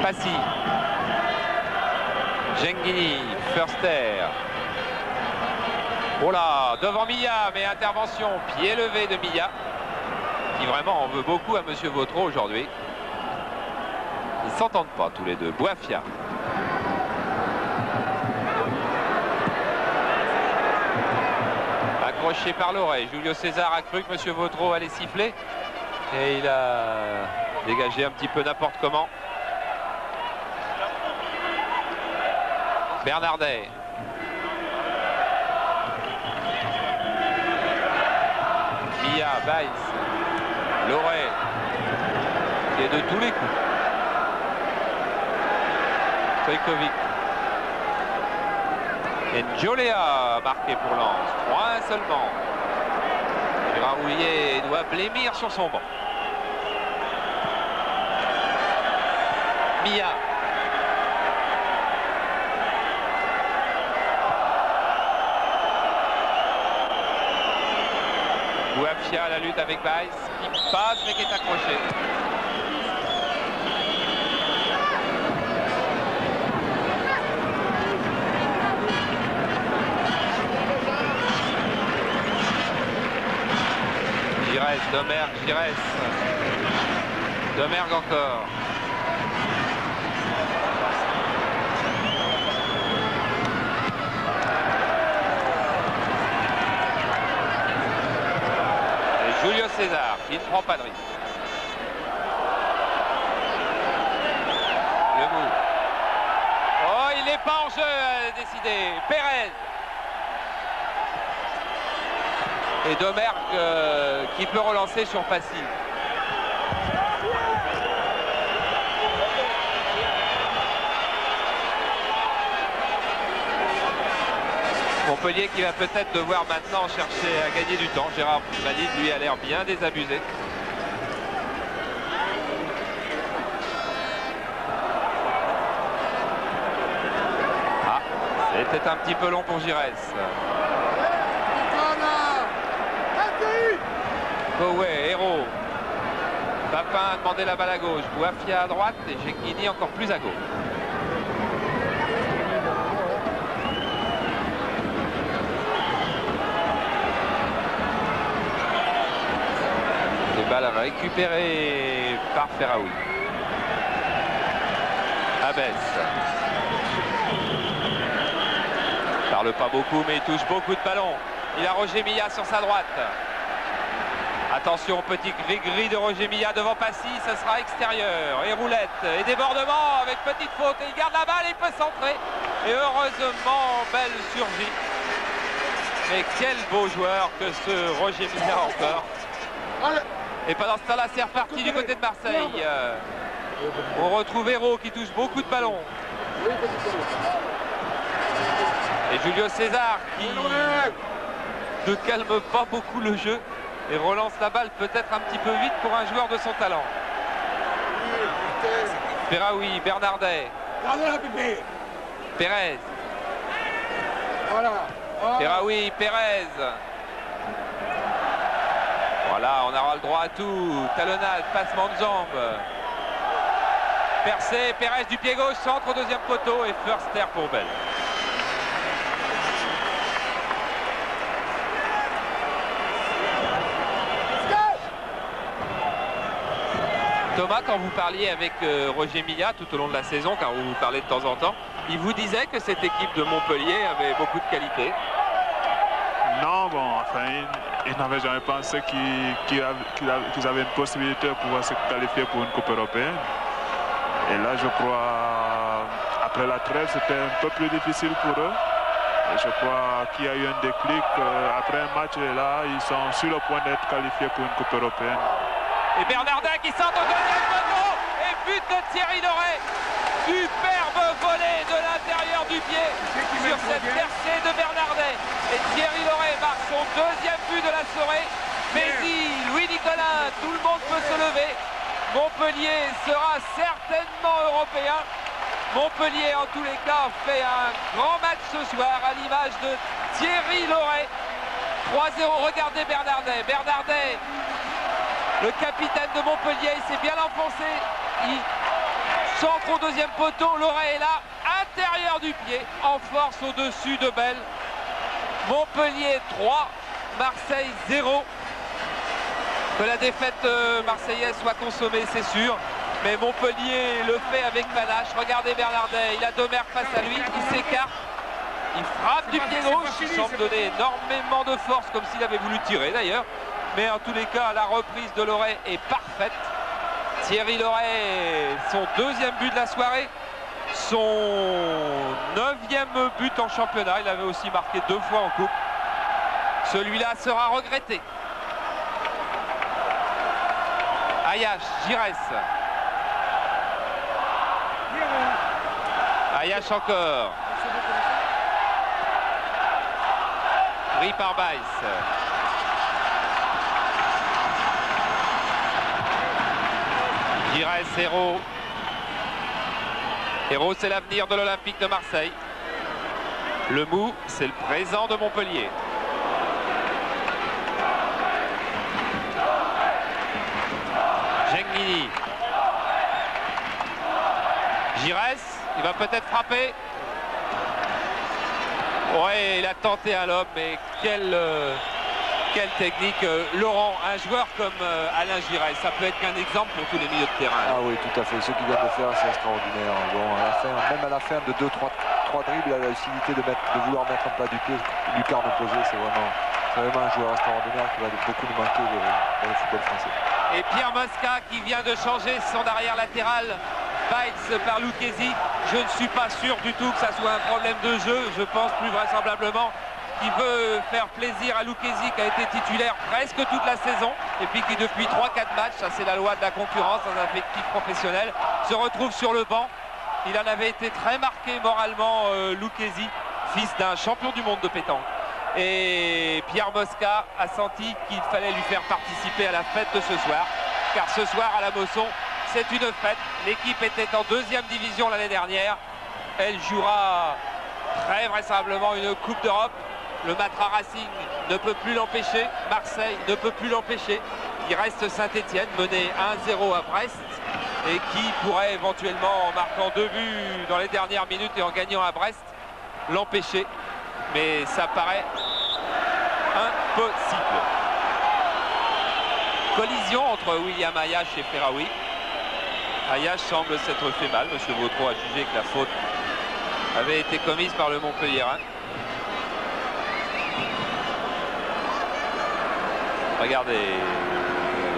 Passy, Genghini, Förster. Oh là, devant Milla, mais intervention, pied levé de Milla, qui vraiment en veut beaucoup à Monsieur Vautreau aujourd'hui. Ils ne s'entendent pas tous les deux. Boafia. Accroché par l'oreille. Julio César a cru que Monsieur Vautreau allait siffler. Et il a dégagé un petit peu n'importe comment. Bernardet. Milla, Baïs. Loret. Qui est de tous les coups. Stojkovic. Et Njolea marqué pour Lens. 3 seulement. Gérard Houllier doit blêmir sur son banc. Milla. Boafia à la lutte avec Baïs, qui passe mais qui est accroché. Giresse, Domergue, Giresse. Domergue encore. César qui ne prend pas de risque. Le Mou. Oh, il n'est pas en jeu, décidé. Pérez. Et Domergue qui peut relancer sur Passy. Montpellier qui va peut-être devoir maintenant chercher à gagner du temps. Gérard Valide, lui, a l'air bien désabusé. Ah, c'était un petit peu long pour Giresse. Bouet, Hérault. Papin a demandé la balle à gauche. Bouafia à droite et Gecchini encore plus à gauche. Balle récupérée par Ferraoui. Abès. Parle pas beaucoup mais il touche beaucoup de ballons. Il a Roger Milla sur sa droite. Attention, petit gris-gris de Roger Milla devant Passy, ça sera extérieur. Et roulette, et débordement avec petite faute. Et il garde la balle, il peut centrer. Et heureusement, belle survie. Mais quel beau joueur que ce Roger Milla encore. Et pendant ce temps-là, c'est reparti du côté de Marseille. On retrouve Hérault qui touche beaucoup de ballons. Et Julio César qui ne calme pas beaucoup le jeu et relance la balle peut-être un petit peu vite pour un joueur de son talent. Ferraoui, Bernardet. Pérez. Ferraoui, Pérez. Voilà, on aura le droit à tout. Talonnade, passement de jambes. Percé, Pérez du pied gauche, centre au deuxième poteau et Förster pour Bell. Thomas, quand vous parliez avec Roger Milla tout au long de la saison, car vous vous parlez de temps en temps, il vous disait que cette équipe de Montpellier avait beaucoup de qualité. Non, bon, enfin, ils n'avaient jamais pensé qu'ils avaient une possibilité de pouvoir se qualifier pour une Coupe européenne. Et là, je crois, après la trêve, c'était un peu plus difficile pour eux. Et je crois qu'il y a eu un déclic. Après un match, et là, ils sont sur le point d'être qualifiés pour une Coupe européenne. Et Bernardin qui sort au deuxième poteau et but de Thierry Loret. Superbe volée de l'intérieur du pied sur cette percée de Bernardet. Et Thierry Loret marque son deuxième but de la soirée. Mézy, Louis Nicolin, tout le monde peut se lever. Montpellier sera certainement européen. Montpellier, en tous les cas, fait un grand match ce soir à l'image de Thierry Loret. 3-0, regardez Bernardet. Bernardet, le capitaine de Montpellier, il s'est bien enfoncé. Il centre au deuxième poteau. Loret est là, intérieur du pied, en force au-dessus de Bell. Montpellier 3, Marseille 0. Que la défaite marseillaise soit consommée, c'est sûr. Mais Montpellier le fait avec panache. Regardez Bernardet, il a Domergue face à lui, il s'écarte. Il frappe du pied gauche, il semble donner énormément de force, comme s'il avait voulu tirer d'ailleurs. Mais en tous les cas, la reprise de Loret est parfaite. Thierry Loret, son deuxième but de la soirée. Son 9e but en championnat. Il avait aussi marqué 2 fois en coupe. Celui-là sera regretté. Ayache, Giresse. Ayache encore. Pris par Baïs. Giresse, Hérault. Hérault, c'est l'avenir de l'Olympique de Marseille. Le Mou, c'est le présent de Montpellier. Gecchini. Giresse, il va peut-être frapper. Ouais, il a tenté un lob, mais quelle technique. Laurent, un joueur comme Alain Giresse, ça peut être qu'un exemple pour tous les milieux de terrain. Ah oui, tout à fait. Ce qu'il vient de faire, c'est extraordinaire. Bon, à la fin, même à la fin de 2-3 dribbles, il a la lucidité de vouloir mettre en plat du pied Lucarne opposé. C'est vraiment vraiment un joueur extraordinaire qui va beaucoup nous manquer dans le football français. Et Pierre Mosca qui vient de changer son arrière latéral. Bates par Lucchesi. Je ne suis pas sûr du tout que ça soit un problème de jeu. Je pense plus vraisemblablement qu'il veut faire plaisir à Lucchesi qui a été titulaire presque toute la saison et puis qui depuis 3-4 matchs, ça c'est la loi de la concurrence dans un effectif professionnel, se retrouve sur le banc. Il en avait été très marqué moralement, Lucchesi, fils d'un champion du monde de pétanque. Et Pierre Mosca a senti qu'il fallait lui faire participer à la fête de ce soir, car ce soir à la Mosson, c'est une fête. L'équipe était en 2e division l'année dernière. Elle jouera très vraisemblablement une Coupe d'Europe. Le Matra Racing ne peut plus l'empêcher. Marseille ne peut plus l'empêcher. Il reste Saint-Etienne mené 1-0 à Brest et qui pourrait éventuellement, en marquant 2 buts dans les dernières minutes et en gagnant à Brest, l'empêcher. Mais ça paraît impossible. Collision entre William Ayache et Ferraoui. Ayache semble s'être fait mal. Monsieur Vautreau a jugé que la faute avait été commise par le Montpelliérain. Regardez,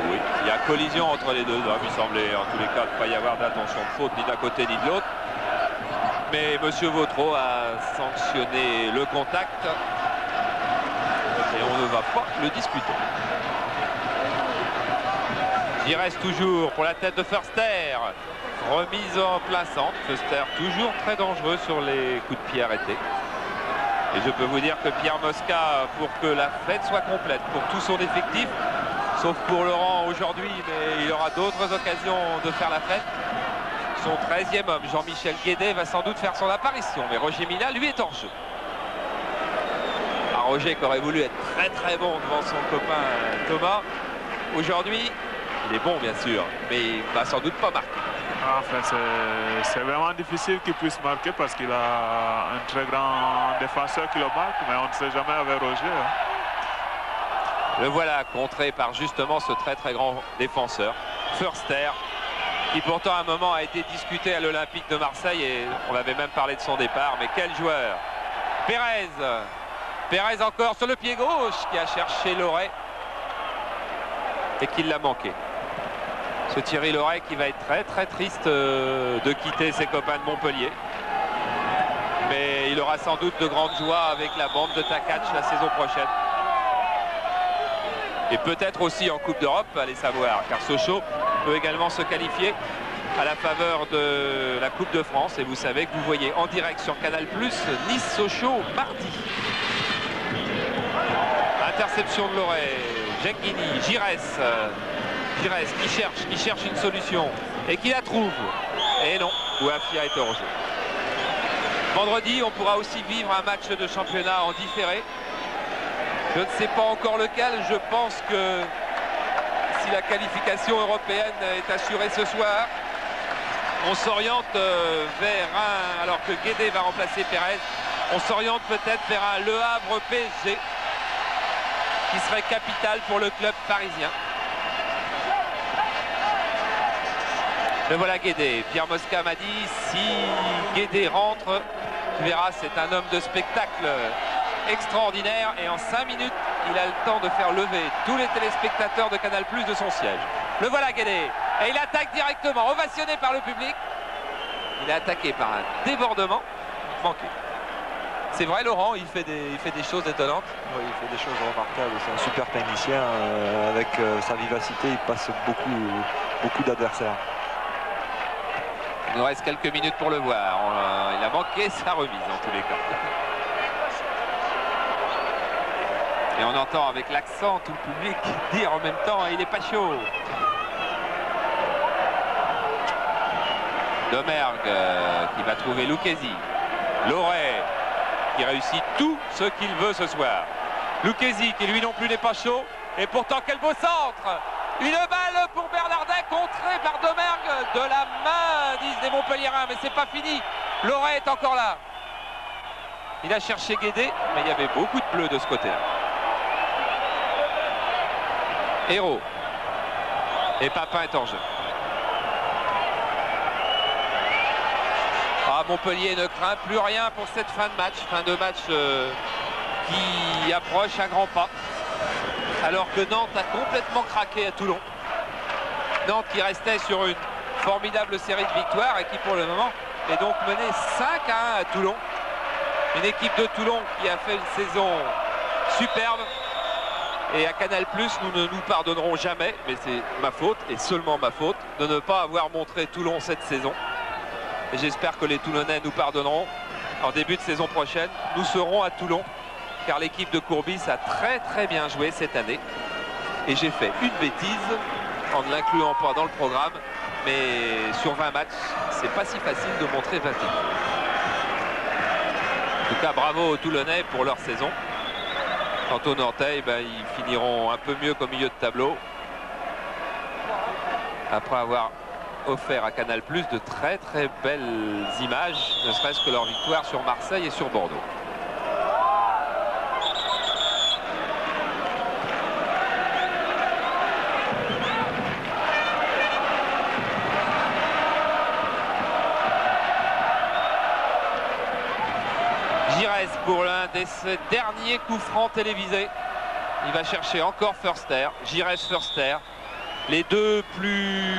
oui, il y a collision entre les deux. Il semblait en tous les cas ne pas y avoir d'intention de faute ni d'un côté ni de l'autre. Mais monsieur Vautreau a sanctionné le contact et on ne va pas le discuter. Il reste toujours pour la tête de Förster. Remise en plein centre. Förster toujours très dangereux sur les coups de pied arrêtés. Et je peux vous dire que Pierre Mosca, pour que la fête soit complète, pour tout son effectif, sauf pour Laurent aujourd'hui, mais il aura d'autres occasions de faire la fête. Son 13e homme, Jean-Michel Guédet, va sans doute faire son apparition. Mais Roger Mila, lui, est en jeu. Ah, Roger qui aurait voulu être très très bon devant son copain Thomas. Aujourd'hui, il est bon bien sûr, mais il va sans doute pas marquer. Enfin, c'est vraiment difficile qu'il puisse marquer parce qu'il a un très grand défenseur qui le marque, mais on ne sait jamais avec Roger. Le voilà contré par justement ce très très grand défenseur, Förster, qui pourtant à un moment a été discuté à l'Olympique de Marseille et on avait même parlé de son départ. Mais quel joueur! Pérez, Pérez encore sur le pied gauche qui a cherché Loret et qui l'a manqué. Ce Thierry Loret qui va être très très triste de quitter ses copains de Montpellier. Mais il aura sans doute de grandes joies avec la bande de Takac la saison prochaine. Et peut-être aussi en Coupe d'Europe, allez savoir, car Sochaux peut également se qualifier à la faveur de la Coupe de France. Et vous savez que vous voyez en direct sur Canal+, Nice-Sochaux mardi. Interception de Loret, Genghini, Giresse. Giresse qui cherche une solution et qui la trouve. Et non, Bouafia est hors jeu. Vendredi, on pourra aussi vivre un match de championnat en différé. Je ne sais pas encore lequel. Je pense que si la qualification européenne est assurée ce soir, on s'oriente vers un, alors que Guédet va remplacer Pérez, on s'oriente peut-être vers un Le Havre PSG qui serait capital pour le club parisien. Le voilà Guédet. Pierre Mosca m'a dit, si Guédet rentre, tu verras, c'est un homme de spectacle extraordinaire. Et en 5 minutes, il a le temps de faire lever tous les téléspectateurs de Canal+ de son siège. Le voilà Guédet. Et il attaque directement, ovationné par le public. Il est attaqué par un débordement manqué. C'est vrai Laurent, il fait des choses étonnantes. Oui, il fait des choses remarquables. C'est un super technicien. Avec sa vivacité, il passe beaucoup d'adversaires. Il nous reste quelques minutes pour le voir. Il a manqué sa remise en tous les cas. Et on entend avec l'accent tout le public dire en même temps, il n'est pas chaud. Domergue qui va trouver Lucchesi. Loret qui réussit tout ce qu'il veut ce soir. Lucchesi qui lui non plus n'est pas chaud. Et pourtant quel beau centre! Une balle pour Bernardin contrée par Domergue de la main, disent les Montpelliérains, mais c'est pas fini. Loret est encore là. Il a cherché Guédet, mais il y avait beaucoup de bleu de ce côté-là. Hérault. Et Papin est en jeu. Ah, Montpellier ne craint plus rien pour cette fin de match qui approche un grand pas. Alors que Nantes a complètement craqué à Toulon. Nantes qui restait sur une formidable série de victoires et qui pour le moment est donc menée 5-1 à Toulon. Une équipe de Toulon qui a fait une saison superbe. Et à Canal+, nous ne nous pardonnerons jamais, mais c'est ma faute et seulement ma faute, de ne pas avoir montré Toulon cette saison. Et j'espère que les Toulonnais nous pardonneront. En début de saison prochaine, nous serons à Toulon, car l'équipe de Courbis a très bien joué cette année. Et j'ai fait une bêtise en ne l'incluant pas dans le programme, mais sur 20 matchs, c'est pas si facile de montrer 20 équipes. En tout cas, bravo aux Toulonnais pour leur saison. Quant aux Nantais, ils finiront un peu mieux qu'au milieu de tableau. Après avoir offert à Canal+ de très belles images, ne serait-ce que leur victoire sur Marseille et sur Bordeaux. Giresse pour l'un des derniers coups francs télévisés. Il va chercher encore Förster. Giresse, Förster. Les deux plus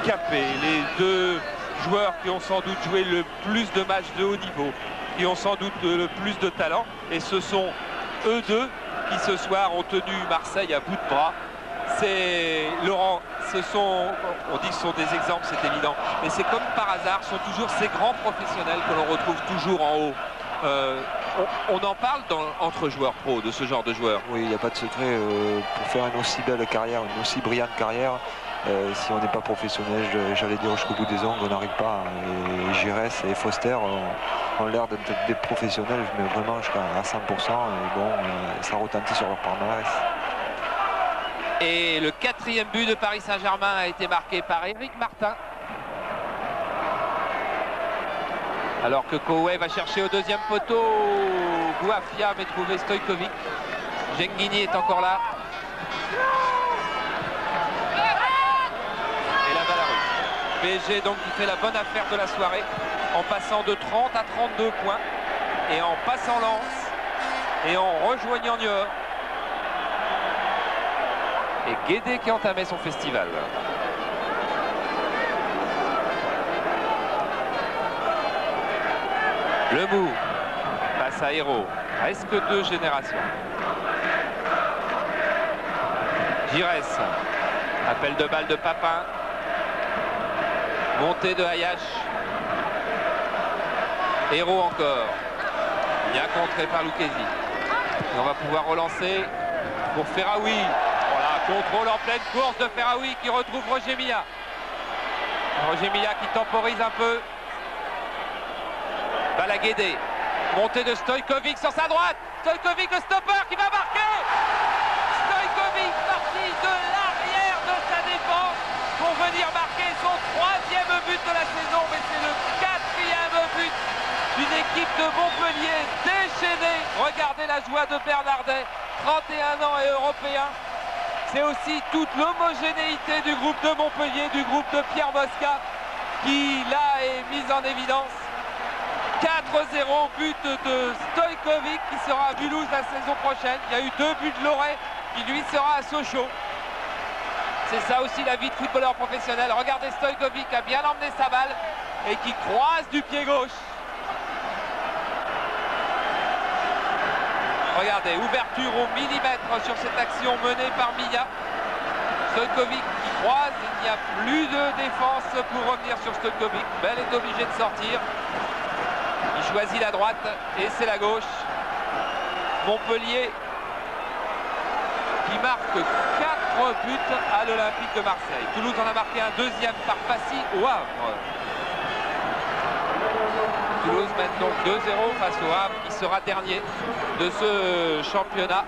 capés, les deux joueurs qui ont sans doute joué le plus de matchs de haut niveau, qui ont sans doute le plus de talent. Et ce sont eux deux qui ce soir ont tenu Marseille à bout de bras. C'est Laurent, on dit que ce sont des exemples, c'est évident. Mais c'est comme par hasard, ce sont toujours ces grands professionnels que l'on retrouve toujours en haut. On en parle entre joueurs pros de ce genre de joueurs. Oui, il n'y a pas de secret pour faire une aussi belle carrière, une aussi brillante carrière. Si on n'est pas professionnel, j'allais dire jusqu'au bout des ongles, on n'arrive pas. Et Giresse et Förster ont l'air d'être des professionnels, mais vraiment jusqu'à 100%. Et bon, ça retentit sur leur palmarès. Et le 4e but de Paris Saint-Germain a été marqué par Éric Martin. Alors que Koué va chercher au deuxième poteau. Bouafia va trouver Stojkovic. Genghini est encore là. Et la balle à rue. PSG donc qui fait la bonne affaire de la soirée en passant de 30 à 32 points et en passant Lens et en rejoignant Niort. Et Guédé qui entamait son festival. Le Mou face à Hérault, presque 2 générations. Giresse, appel de balle de Papin, montée de Hayash. Hérault encore, bien contré par Lucchesi. Et on va pouvoir relancer pour Ferraoui. Voilà, contrôle en pleine course de Ferraoui qui retrouve Roger Milla. Roger Milla qui temporise un peu. Balaguédé, montée de Stojkovic sur sa droite. Stojkovic, le stopper qui va marquer. Stojkovic parti de l'arrière de sa défense pour venir marquer son 3e but de la saison. Mais c'est le 4e but d'une équipe de Montpellier déchaînée. Regardez la joie de Bernardet, 31 ans et européen. C'est aussi toute l'homogénéité du groupe de Montpellier, du groupe de Pierre Mosca qui là est mise en évidence. 4-0, but de Stojkovic qui sera à Mulhouse la saison prochaine. Il y a eu 2 buts de Loret qui lui sera à Sochaux. C'est ça aussi la vie de footballeur professionnel. Regardez, Stojkovic a bien emmené sa balle et qui croise du pied gauche. Regardez, ouverture au millimètre sur cette action menée par Milla. Stojkovic qui croise, il n'y a plus de défense pour revenir sur Stojkovic. Bell est obligé de sortir. Il choisit la droite et c'est la gauche. Montpellier qui marque 4 buts à l'Olympique de Marseille. Toulouse en a marqué un 2e par Passy au Havre. Toulouse mène donc 2-0 face au Havre qui sera dernier de ce championnat.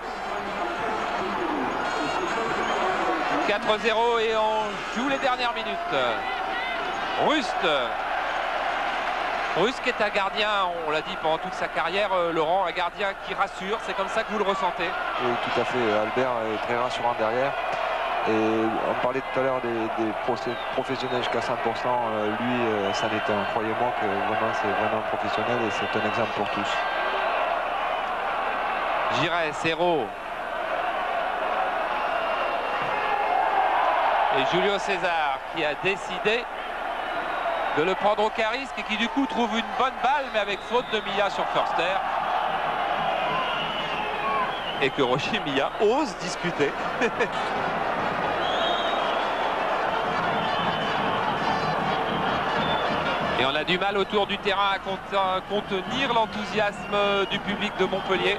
4-0 et on joue les dernières minutes. Rust qui est un gardien, on l'a dit pendant toute sa carrière, Laurent, un gardien qui rassure, c'est comme ça que vous le ressentez? Oui, tout à fait. Albert est très rassurant derrière. Et on parlait tout à l'heure des professionnels jusqu'à 100%. Lui, ça n'était un. Croyez-moi que vraiment, c'est vraiment professionnel et c'est un exemple pour tous. Giresse, Hérault. Et Julio César qui a décidé de le prendre au risque et qui du coup trouve une bonne balle, mais avec faute de Milla sur Förster. Et que Roger Milla ose discuter. Et on a du mal autour du terrain à contenir l'enthousiasme du public de Montpellier.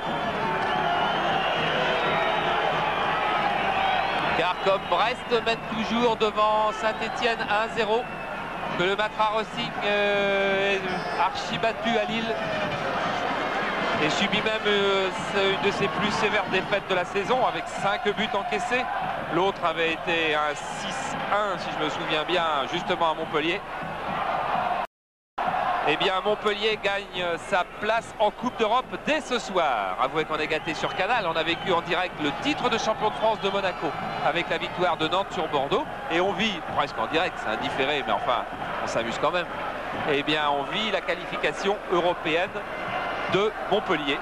Car comme Brest mène toujours devant Saint-Etienne 1-0, que le Matra Racing est archi battu à Lille et subit même une de ses plus sévères défaites de la saison avec 5 buts encaissés. L'autre avait été un 6-1 si je me souviens bien, justement à Montpellier. Eh bien, Montpellier gagne sa place en Coupe d'Europe dès ce soir. Avouez qu'on est gâté sur Canal. On a vécu en direct le titre de champion de France de Monaco avec la victoire de Nantes sur Bordeaux. Et on vit, presque en direct, c'est indifféré, mais enfin, on s'amuse quand même. Eh bien, on vit la qualification européenne de Montpellier.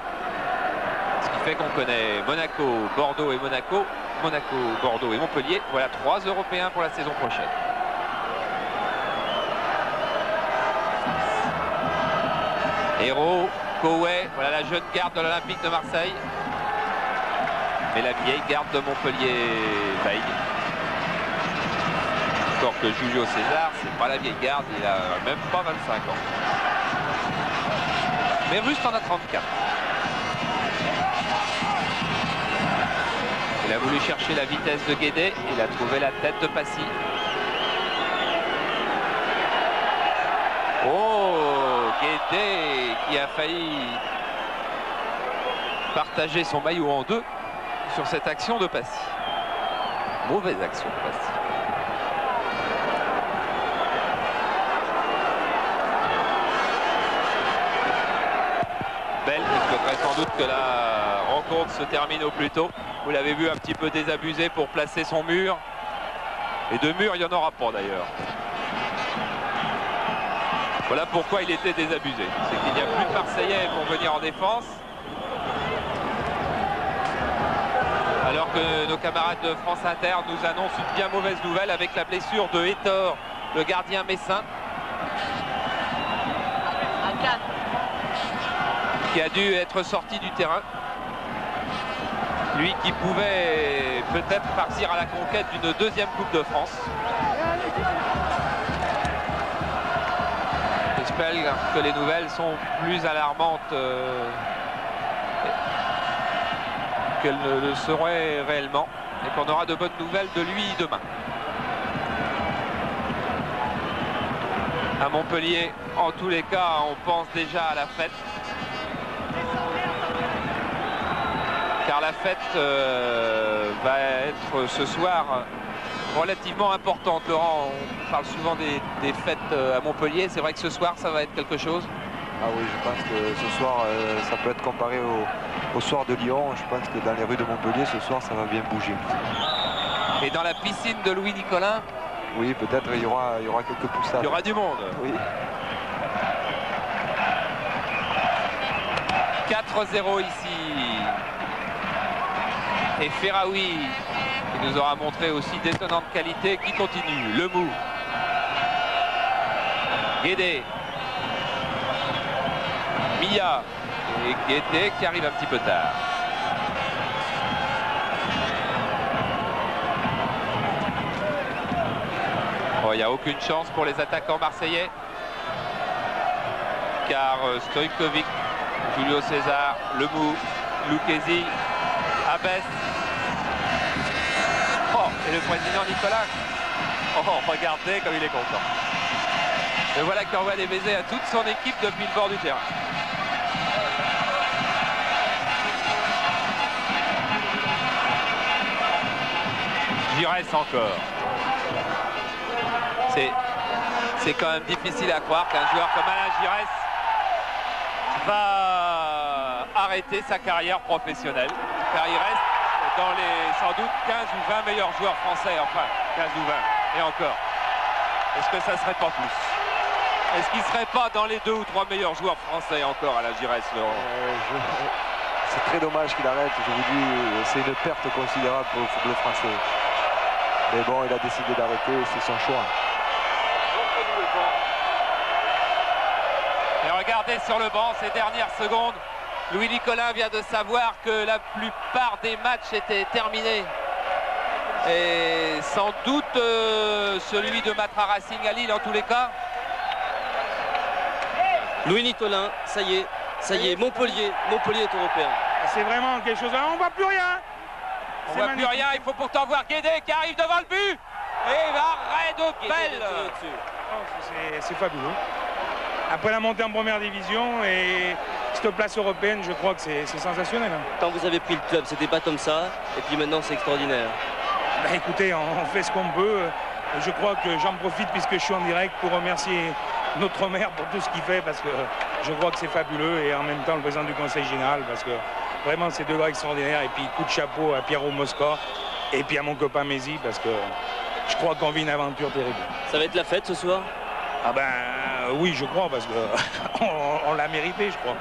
Ce qui fait qu'on connaît Monaco, Bordeaux et Monaco. Monaco, Bordeaux et Montpellier. Voilà 3 Européens pour la saison prochaine. Hérault, Couet, voilà la jeune garde de l'Olympique de Marseille. Mais la vieille garde de Montpellier veille. Encore que Julio César, c'est pas la vieille garde, il a même pas 25 ans. Mais Rust en a 34. Il a voulu chercher la vitesse de Guédé, il a trouvé la tête de Passy. Oh, Guédé qui a failli partager son maillot en deux sur cette action de Passy. Mauvaise action de Passy. Belle, il faudrait sans doute que la rencontre se termine au plus tôt. Vous l'avez vu un petit peu désabusé pour placer son mur. Et de mur, il n'y en aura pas d'ailleurs. Voilà pourquoi il était désabusé. C'est qu'il n'y a plus de Marseillais pour venir en défense. Alors que nos camarades de France Inter nous annoncent une bien mauvaise nouvelle avec la blessure de Hétor, le gardien messin. Qui a dû être sorti du terrain. Lui qui pouvait peut-être partir à la conquête d'une deuxième Coupe de France. J'espère que les nouvelles sont plus alarmantes qu'elles ne le seraient réellement et qu'on aura de bonnes nouvelles de lui demain. À Montpellier, en tous les cas, on pense déjà à la fête. Car la fête va être ce soir relativement importante. Laurent, on parle souvent des fêtes à Montpellier. C'est vrai que ce soir, ça va être quelque chose? Ah oui, je pense que ce soir, ça peut être comparé au soir de Lyon. Je pense que dans les rues de Montpellier, ce soir, ça va bien bouger. Et dans la piscine de Louis Nicolin? Oui, peut-être il y aura quelques poussades. Il y aura du monde. Oui. 4-0 ici. Et Ferraoui, qui nous aura montré aussi d'étonnantes qualités, qui continue. Lemou. Guédé. Milla. Et Guédé qui arrive un petit peu tard. Oh, il n'y a aucune chance pour les attaquants marseillais. Car Stojkovic, Julio César, Lemou, Lucchesi, Abès. Oh, et le président Nicolas. Oh, regardez comme il est content. Et voilà qui envoie des baisers à toute son équipe depuis le bord du terrain. Giresse encore. C'est quand même difficile à croire qu'un joueur comme Alain Giresse va arrêter sa carrière professionnelle. Car il reste dans les sans doute 15 ou 20 meilleurs joueurs français, enfin 15 ou 20, et encore. Est-ce que ça serait pas plus? Est-ce qu'il ne serait pas dans les 2 ou 3 meilleurs joueurs français encore, Alain Giresse, Laurent? c'est très dommage qu'il arrête. Je vous dis, c'est une perte considérable pour le football français. Mais bon, il a décidé d'arrêter, c'est son choix. Et regardez sur le banc ces dernières secondes. Louis Nicolin vient de savoir que la plupart des matchs étaient terminés. Et sans doute celui de Matra Racing à Lille en tous les cas. Louis Nicolin, ça y est, Montpellier est européen. C'est vraiment quelque chose. On ne voit plus rien. On voit plus rien, il faut pourtant voir Guédé qui arrive devant le but. Et arrêt de pelle. C'est fabuleux. Après la montée en première division et cette place européenne, je crois que c'est sensationnel. Quand vous avez pris le club, c'était pas comme ça. Et puis maintenant, c'est extraordinaire. Ben écoutez, on fait ce qu'on peut. Je crois que j'en profite puisque je suis en direct pour remercier notre maire pour tout ce qu'il fait parce que je crois que c'est fabuleux et en même temps le président du conseil général parce que vraiment c'est deux gars extraordinaires et puis coup de chapeau à Pierrot Mosca et puis à mon copain Mézi parce que je crois qu'on vit une aventure terrible. Ça va être la fête ce soir? Ah ben oui, je crois parce que on l'a mérité, je crois.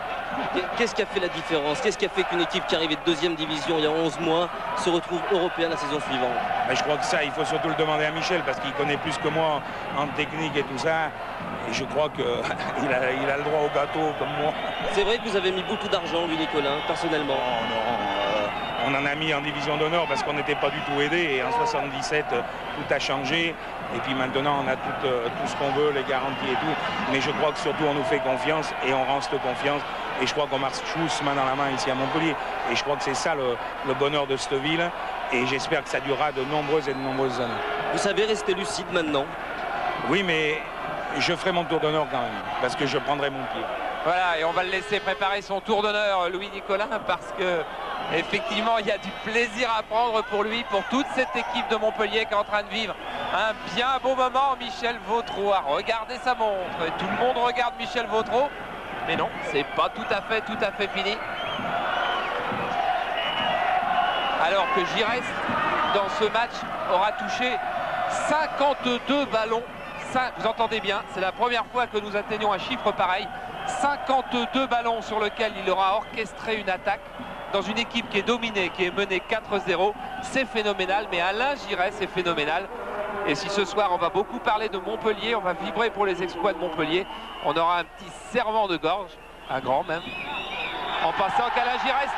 Qu'est-ce qui a fait la différence? Qu'est-ce qui a fait qu'une équipe qui arrivait de deuxième division il y a 11 mois se retrouve européenne la saison suivante? Ben, je crois que ça, il faut surtout le demander à Michel parce qu'il connaît plus que moi en technique et tout ça. Et je crois qu'il a le droit au gâteau comme moi. C'est vrai que vous avez mis beaucoup d'argent, Louis Nicolin, personnellement. On en a mis en division d'honneur parce qu'on n'était pas du tout aidé. Et en 77, tout a changé. Et puis maintenant, on a tout ce qu'on veut, les garanties et tout. Mais je crois que surtout, on nous fait confiance et on rend cette confiance. Et je crois qu'on marche tous main dans la main ici à Montpellier. Et je crois que c'est ça le bonheur de cette ville. Et j'espère que ça durera de nombreuses et de nombreuses années. Vous savez rester lucide maintenant? Oui, mais je ferai mon tour d'honneur quand même. Parce que je prendrai mon pied. Voilà, et on va le laisser préparer son tour d'honneur, Louis Nicolin, parce que effectivement, il y a du plaisir à prendre pour lui, pour toute cette équipe de Montpellier qui est en train de vivre un bien beau moment. Michel Vautreau a regardé sa montre, et tout le monde regarde Michel Vautreau, mais non, c'est pas tout à fait fini. Alors que Giresse, dans ce match, aura touché 52 ballons. Vous entendez bien, c'est la première fois que nous atteignons un chiffre pareil. 52 ballons sur lesquels il aura orchestré une attaque dans une équipe qui est dominée, qui est menée 4-0. C'est phénoménal, mais Alain Giresse est phénoménal. Et si ce soir on va beaucoup parler de Montpellier, on va vibrer pour les exploits de Montpellier, on aura un petit serment de gorge, un grand même, en passant qu'Alain Giresse